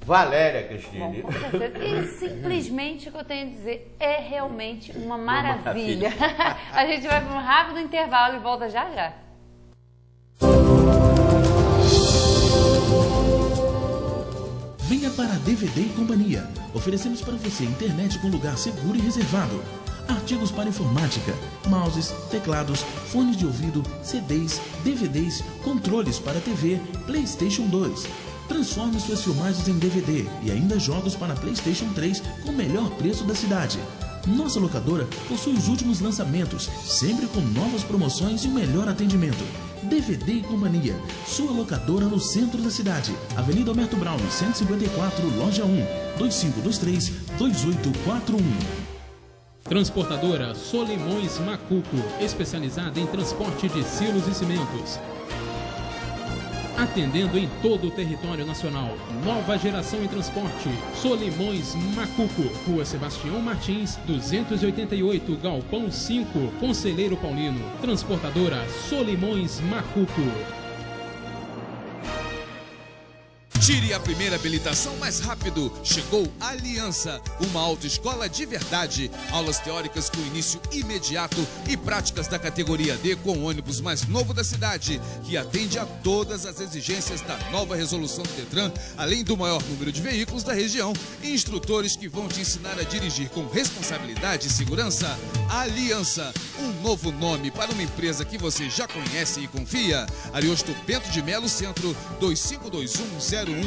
Valéria, Cristine. Bom, com certeza. E simplesmente o que eu tenho a dizer é realmente uma maravilha. A gente vai para um rápido intervalo e volta já já. Venha para a DVD e Companhia. Oferecemos para você internet com lugar seguro e reservado. Artigos para informática, mouses, teclados, fones de ouvido, CDs, DVDs, controles para TV, PlayStation 2. Transforme suas filmagens em DVD e ainda jogos para PlayStation 3 com o melhor preço da cidade. Nossa locadora possui os últimos lançamentos, sempre com novas promoções e o melhor atendimento. DVD e Companhia, sua locadora no centro da cidade. Avenida Alberto Brown, 154, Loja 1, 2523-2841. Transportadora Solimões Macuco, especializada em transporte de silos e cimentos. Atendendo em todo o território nacional. Nova geração em transporte. Solimões Macuco. Rua Sebastião Martins, 288, Galpão 5, Conselheiro Paulino. Transportadora Solimões Macuco. Tire a primeira habilitação mais rápido. Chegou a Aliança, uma autoescola de verdade. Aulas teóricas com início imediato e práticas da categoria D com o ônibus mais novo da cidade, que atende a todas as exigências da nova resolução do Detran, além do maior número de veículos da região e instrutores que vão te ensinar a dirigir com responsabilidade e segurança. Aliança, um novo nome para uma empresa que você já conhece e confia. Ariosto Bento de Melo Centro, 25210181.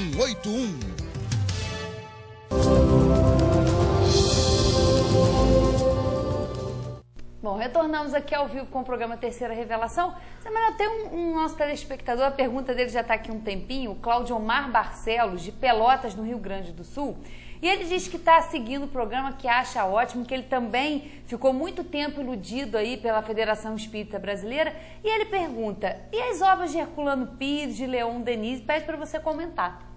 Bom, retornamos aqui ao vivo com o programa Terceira Revelação. Semana tem um nosso telespectador, a pergunta dele já está aqui um tempinho, o Cláudio Omar Barcelos, de Pelotas, no Rio Grande do Sul. E ele diz que está seguindo o programa, que acha ótimo, que ele também ficou muito tempo iludido aí pela Federação Espírita Brasileira. E ele pergunta, e as obras de Herculano Pires, de Leon Denis? Pede para você comentar.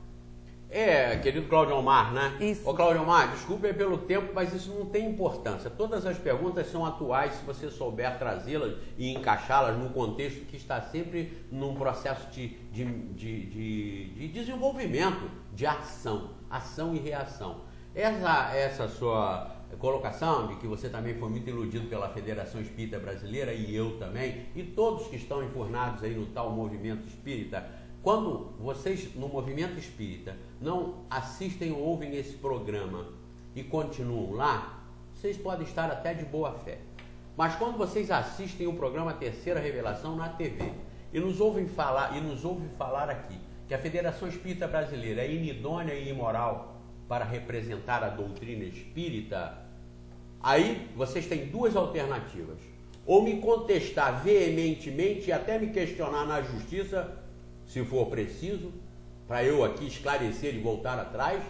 Querido Cláudio Omar, né? Isso. Ô Cláudio Omar, desculpe pelo tempo, mas isso não tem importância. Todas as perguntas são atuais se você souber trazê-las e encaixá-las num contexto que está sempre num processo de desenvolvimento, de ação e reação. Essa sua colocação de que você também foi muito iludido pela Federação Espírita Brasileira, e eu também, e todos que estão enfurnados aí no tal movimento espírita, quando vocês no movimento espírita não assistem ou ouvem esse programa e continuam lá, vocês podem estar até de boa fé. Mas quando vocês assistem o programa Terceira Revelação na TV e nos ouvem falar aqui que a Federação Espírita Brasileira é inidônea e imoral para representar a doutrina espírita, aí vocês têm duas alternativas. Ou me contestar veementemente e até me questionar na justiça, se for preciso, para eu aqui esclarecer e voltar atrás,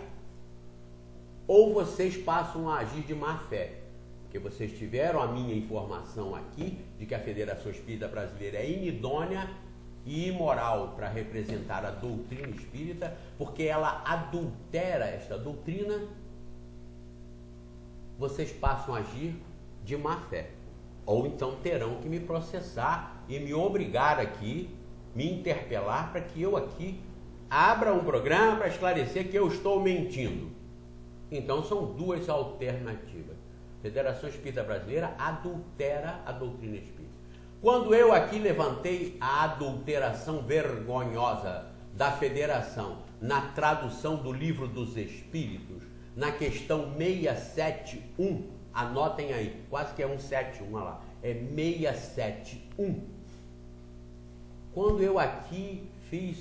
ou vocês passam a agir de má fé, porque vocês tiveram a minha informação aqui de que a Federação Espírita Brasileira é inidônea e imoral para representar a doutrina espírita, porque ela adultera esta doutrina. Vocês passam a agir de má fé, ou então terão que me processar e me obrigar aqui me interpelar para que eu aqui abra um programa para esclarecer que eu estou mentindo. Então são duas alternativas. A Federação Espírita Brasileira adultera a doutrina espírita. Quando eu aqui levantei a adulteração vergonhosa da Federação na tradução do Livro dos Espíritos, na questão 671, anotem aí, quase que é 171, olha lá, é 671. Quando eu aqui fiz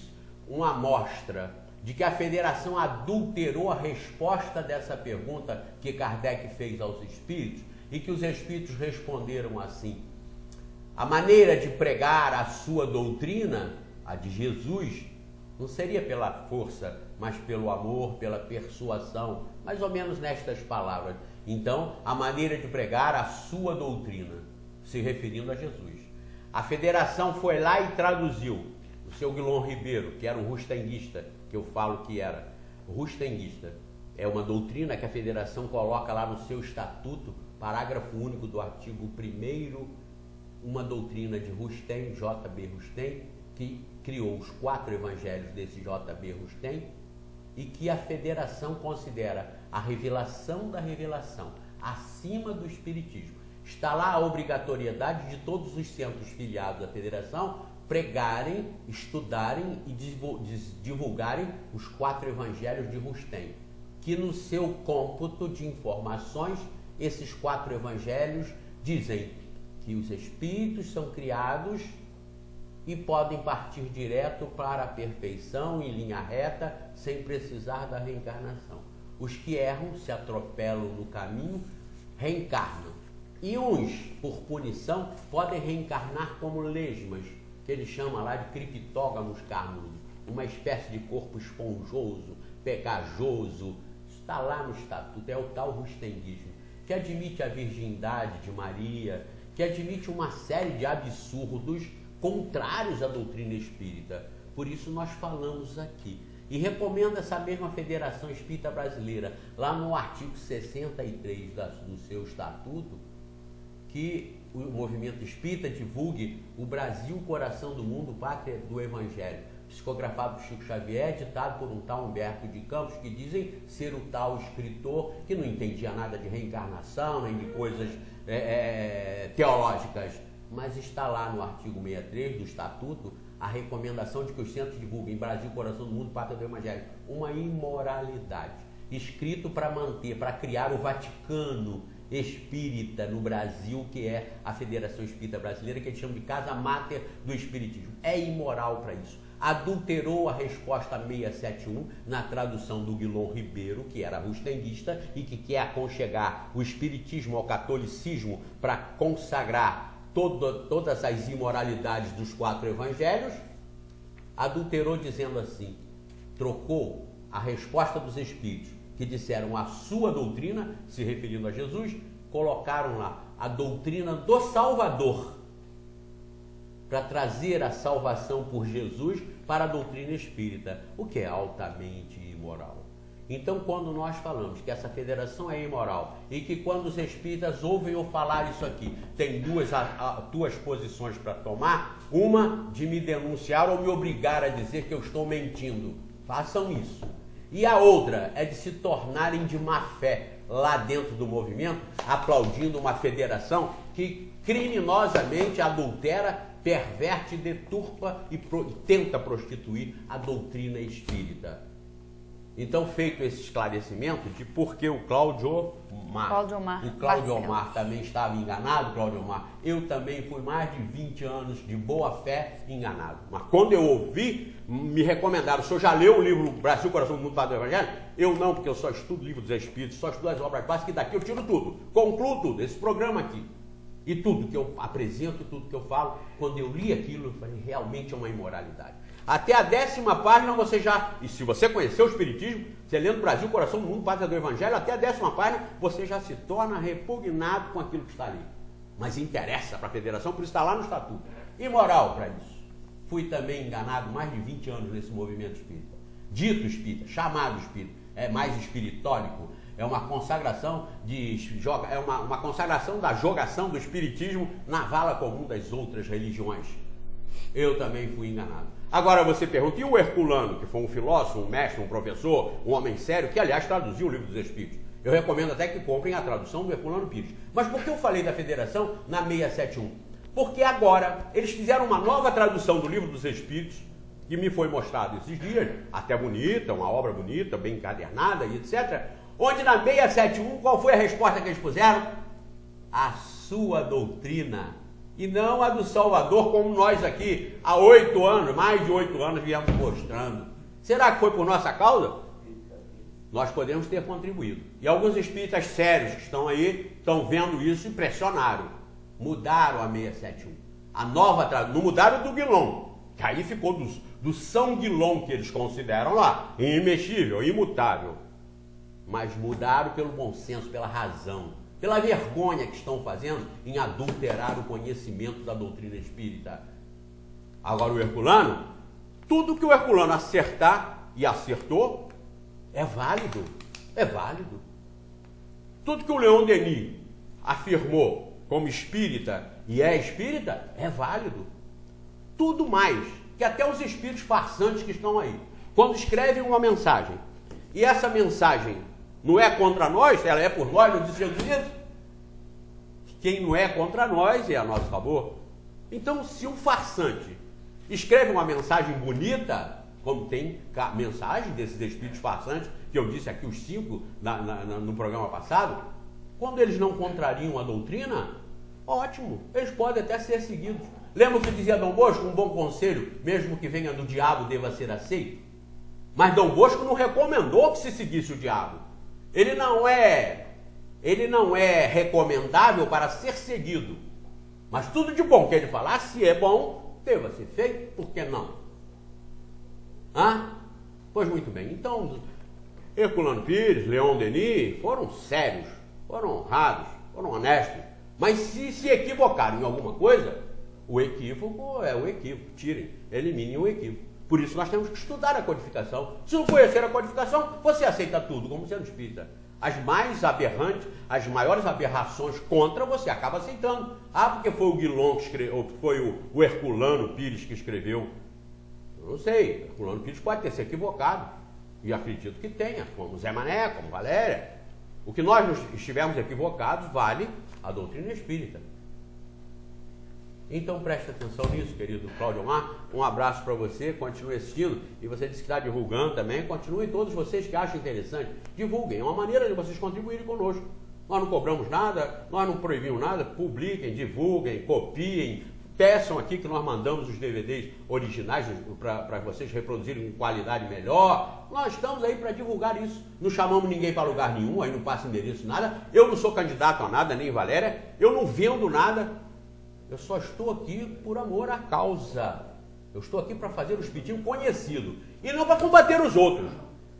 uma amostra de que a Federação adulterou a resposta dessa pergunta que Kardec fez aos Espíritos e que os Espíritos responderam assim: a maneira de pregar a sua doutrina, a de Jesus, não seria pela força, mas pelo amor, pela persuasão, mais ou menos nestas palavras. Então, a maneira de pregar a sua doutrina, se referindo a Jesus. A Federação foi lá e traduziu. O seu Guilom Ribeiro, que era um rustenguista, que eu falo que era rustenguista, é uma doutrina que a Federação coloca lá no seu estatuto, parágrafo único do artigo 1º, uma doutrina de Rustem, J.B. Rustem, que criou os 4 evangelhos desse J.B. Rustem e que a Federação considera a revelação da revelação acima do Espiritismo. Está lá a obrigatoriedade de todos os centros filiados à Federação pregarem, estudarem e divulgarem os 4 evangelhos de Rustem, que no seu cômputo de informações, esses 4 evangelhos dizem que os espíritos são criados e podem partir direto para a perfeição em linha reta, sem precisar da reencarnação. Os que erram, se atropelam no caminho, reencarnam. E uns, por punição, podem reencarnar como lesmas, que ele chama lá de criptógamos carnudos, uma espécie de corpo esponjoso, pegajoso. Está lá no estatuto, é o tal rustenguismo, que admite a virgindade de Maria, que admite uma série de absurdos contrários à doutrina espírita. Por isso nós falamos aqui. E recomendo essa mesma Federação Espírita Brasileira, lá no artigo 63 do seu estatuto, que o movimento espírita divulgue o Brasil, coração do mundo, pátria do Evangelho, psicografado por Chico Xavier, ditado por um tal Humberto de Campos, que dizem ser o tal escritor que não entendia nada de reencarnação, nem de coisas teológicas, mas está lá no artigo 63 do Estatuto a recomendação de que os centros divulguem Brasil, coração do mundo, pátria do Evangelho. Uma imoralidade, escrito para manter, para criar o Vaticano Espírita no Brasil, que é a Federação Espírita Brasileira, que eles chamam de casa máter do Espiritismo. É imoral para isso. Adulterou a resposta 671 na tradução do Guilom Ribeiro, que era rustenguista e que quer aconchegar o Espiritismo ao catolicismo para consagrar todas as imoralidades dos 4 evangelhos. Adulterou dizendo assim, trocou a resposta dos Espíritos, que disseram a sua doutrina, se referindo a Jesus, colocaram lá a doutrina do Salvador, para trazer a salvação por Jesus para a doutrina espírita, o que é altamente imoral. Então, quando nós falamos que essa federação é imoral e que quando os espíritas ouvem eu falar isso aqui, tem duas posições para tomar, uma de me denunciar ou me obrigar a dizer que eu estou mentindo, façam isso. E a outra é de se tornarem de má fé lá dentro do movimento, aplaudindo uma federação que criminosamente adultera, perverte, deturpa e tenta prostituir a doutrina espírita. Então, feito esse esclarecimento de por que o Cláudio Omar também estava enganado, Cláudio Omar, eu também fui mais de 20 anos de boa fé enganado. Mas quando eu ouvi, me recomendaram, o senhor já leu o livro Brasil, Coração do Mundo, Pátria do Evangelho? Eu não, porque eu só estudo o livro dos Espíritos, só estudo as obras básicas, e daqui eu tiro tudo, concluo tudo, esse programa aqui. E tudo que eu apresento, tudo que eu falo, quando eu li aquilo, eu falei, realmente é uma imoralidade. Até a 10ª página você já, e se você conheceu o Espiritismo, você lendo Brasil, Coração do Mundo, Pátria do Evangelho, até a 10ª página você já se torna repugnado com aquilo que está ali. Mas interessa para a federação, por isso está lá no estatuto. Imoral para isso. Fui também enganado mais de 20 anos nesse movimento espírita. Dito espírita, chamado espírita, é mais espiritólico, é uma consagração uma consagração da jogação do espiritismo na vala comum das outras religiões. Eu também fui enganado. Agora você pergunta, e o Herculano, que foi um filósofo, um mestre, um professor, um homem sério, que aliás traduziu o Livro dos Espíritos. Eu recomendo até que comprem a tradução do Herculano Pires. Mas por que eu falei da Federação na 671? Porque agora eles fizeram uma nova tradução do Livro dos Espíritos, que me foi mostrado esses dias, até bonita, uma obra bonita, bem encadernada e etc. Onde na 671, qual foi a resposta que eles puseram? A sua doutrina, e não a do Salvador, como nós aqui há 8 anos, mais de 8 anos, viemos mostrando. Será que foi por nossa causa? Nós podemos ter contribuído. E alguns espíritas sérios que estão aí, estão vendo isso e pressionaram. Mudaram a 671. A nova, não mudaram do Guilom, que aí ficou do São Guilom, que eles consideram lá, imexível, imutável. Mas mudaram pelo bom senso, pela razão, pela vergonha que estão fazendo em adulterar o conhecimento da doutrina espírita. Agora o Herculano, tudo que o Herculano acertar e acertou, é válido, é válido. Tudo que o Leon Denis afirmou como espírita e é espírita, é válido. Tudo mais, que até os espíritos farsantes que estão aí, quando escrevem uma mensagem, e essa mensagem não é contra nós, ela é por nós, não disse Jesus isso? Quem não é contra nós é a nosso favor. Então, se um farsante escreve uma mensagem bonita, como tem mensagem desses espíritos farsantes, que eu disse aqui os 5 no programa passado, quando eles não contrariam a doutrina, ótimo, eles podem até ser seguidos. Lembra o que dizia Dom Bosco? Um bom conselho, mesmo que venha do diabo, deva ser aceito. Mas Dom Bosco não recomendou que se seguisse o diabo. Ele não é recomendável para ser seguido. Mas tudo de bom que ele falar, se é bom, deva ser feito, por que não? Pois muito bem, então Herculano Pires, Leon Denis foram sérios, foram honrados, foram honestos, mas se equivocaram em alguma coisa, o equívoco é o equívoco, tirem, eliminem o equívoco. Por isso nós temos que estudar a codificação. Se não conhecer a codificação, você aceita tudo como sendo espírita. As mais aberrantes, as maiores aberrações contra, você acaba aceitando. Porque foi o Guilom que escreveu, ou foi o Herculano Pires que escreveu. Eu não sei, Herculano Pires pode ter se equivocado, e acredito que tenha, como Zé Mané, como Valéria. O que nós estivermos equivocados vale a doutrina espírita. Então preste atenção nisso, querido Cláudio Omar. Um abraço para você, continue assistindo, e você disse que está divulgando também, continuem todos vocês que acham interessante, divulguem, é uma maneira de vocês contribuírem conosco. Nós não cobramos nada, nós não proibimos nada, publiquem, divulguem, copiem, peçam aqui que nós mandamos os DVDs originais para vocês reproduzirem com qualidade melhor. Nós estamos aí para divulgar isso. Não chamamos ninguém para lugar nenhum, aí não passa endereço, nada. Eu não sou candidato a nada, nem Valéria. Eu não vendo nada. Eu só estou aqui por amor à causa. Eu estou aqui para fazer o espiritismo conhecido e não para combater os outros.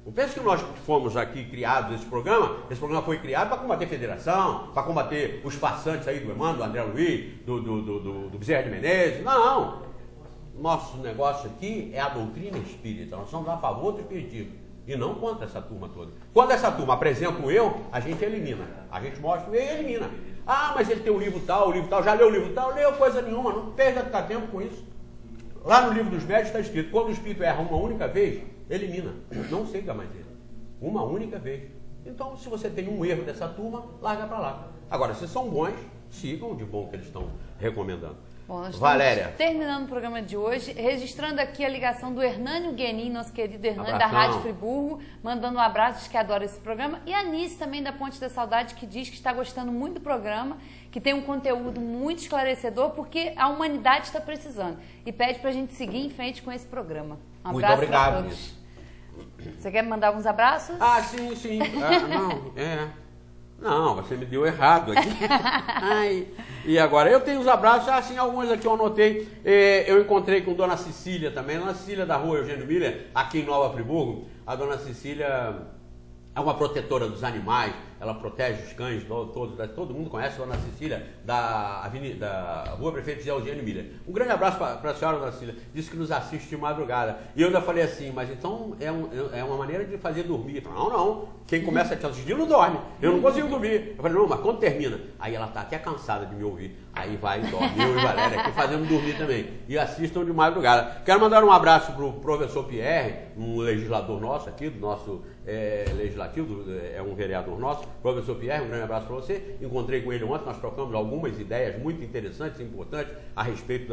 Eu penso que nós fomos aqui criados esse programa foi criado para combater a federação, para combater os farsantes aí do Emmanuel, do André Luiz, do Bezerra de Menezes. Não! Nosso negócio aqui é a doutrina espírita. Nós somos a favor do espiritismo e não contra essa turma toda. Quando essa turma apresenta o eu, a gente elimina. A gente mostra o eu e elimina. Mas ele tem o livro tal, já leu o livro tal, leu coisa nenhuma, não perda tempo com isso. Lá no livro dos médios está escrito, quando o espírito erra uma única vez, elimina, não siga mais ele. Uma única vez. Então, se você tem um erro dessa turma, larga para lá. Agora, se são bons, sigam de bom que eles estão recomendando. Bom, nós Valéria. Terminando o programa de hoje, registrando aqui a ligação do Hernânio Guenin, nosso querido Hernânio da Abração. Rádio Friburgo, mandando um abraço, diz que adora esse programa. E a Anice também da Ponte da Saudade, que diz que está gostando muito do programa, que tem um conteúdo muito esclarecedor, porque a humanidade está precisando. E pede para a gente seguir em frente com esse programa. Um Muito abraço obrigado, para todos. Anice. Você quer me mandar alguns abraços? Sim. Não, você me deu errado aqui. E agora, eu tenho os abraços, alguns aqui eu anotei. Eu encontrei com Dona Cecília também, Dona Cecília da rua Eugênio Miller, aqui em Nova Friburgo. A Dona Cecília é uma protetora dos animais, ela protege os cães, todo mundo conhece a Dona Cecília, da Rua Prefeito José Eugênio Miller. Um grande abraço para a senhora, Dona Cecília, disse que nos assiste de madrugada. E eu ainda falei assim, mas então é uma maneira de fazer dormir. Eu falei, não, quem começa a te assistir não dorme, eu não consigo dormir. Eu falei, não, mas quando termina? Aí ela está até cansada de me ouvir, aí vai e dorme, eu e Valéria aqui fazendo dormir também, e assistam de madrugada. Quero mandar um abraço para o professor Pierre, um legislador nosso aqui, do nosso legislativo, é um vereador nosso, professor Pierre, um grande abraço para você. Encontrei com ele ontem, nós trocamos algumas ideias muito interessantes e importantes a respeito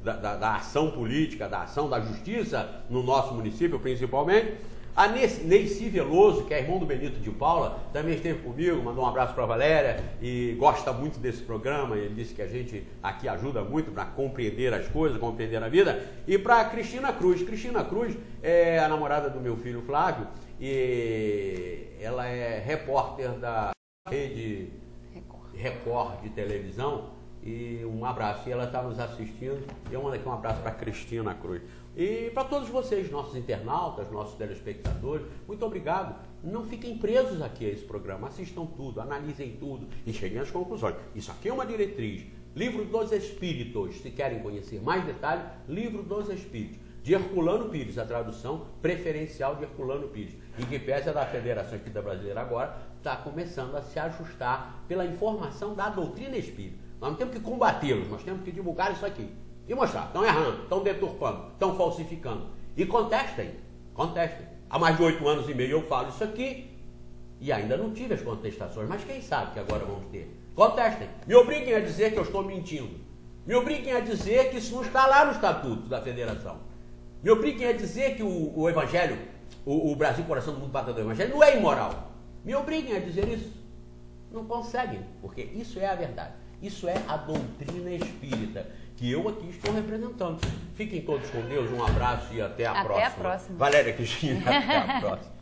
da ação política, da ação da justiça no nosso município, principalmente. A Neici Veloso, que é irmão do Benito de Paula, também esteve comigo, mandou um abraço para a Valéria e gosta muito desse programa. Ele disse que a gente aqui ajuda muito para compreender as coisas, compreender a vida. E para a Cristina Cruz. Cristina Cruz é a namorada do meu filho Flávio e ela é repórter da rede Record de televisão. E um abraço. E ela está nos assistindo. E eu mando aqui um abraço para a Cristina Cruz. E para todos vocês, nossos internautas, nossos telespectadores, muito obrigado. Não fiquem presos aqui a esse programa, assistam tudo, analisem tudo e cheguem às conclusões. Isso aqui é uma diretriz. Livro dos Espíritos, se querem conhecer mais detalhes, Livro dos Espíritos, de Herculano Pires, a tradução preferencial de Herculano Pires. E que pese da Federação Espírita Brasileira agora, está começando a se ajustar pela informação da doutrina espírita. Nós não temos que combatê-los, nós temos que divulgar isso aqui. E mostrar, estão errando, estão deturpando, estão falsificando. E contestem, contestem. Há mais de 8 anos e meio eu falo isso aqui e ainda não tive as contestações, mas quem sabe que agora vamos ter. Contestem. Me obriguem a dizer que eu estou mentindo. Me obriguem a dizer que isso não está lá no Estatuto da Federação. Me obriguem a dizer que o Evangelho, o Brasil, coração do mundo, pátria do Evangelho, não é imoral. Me obriguem a dizer isso. Não conseguem, porque isso é a verdade. Isso é a doutrina espírita, que eu aqui estou representando. Fiquem todos com Deus, um abraço e até a próxima. Até a próxima. Valéria Cristina, até a próxima.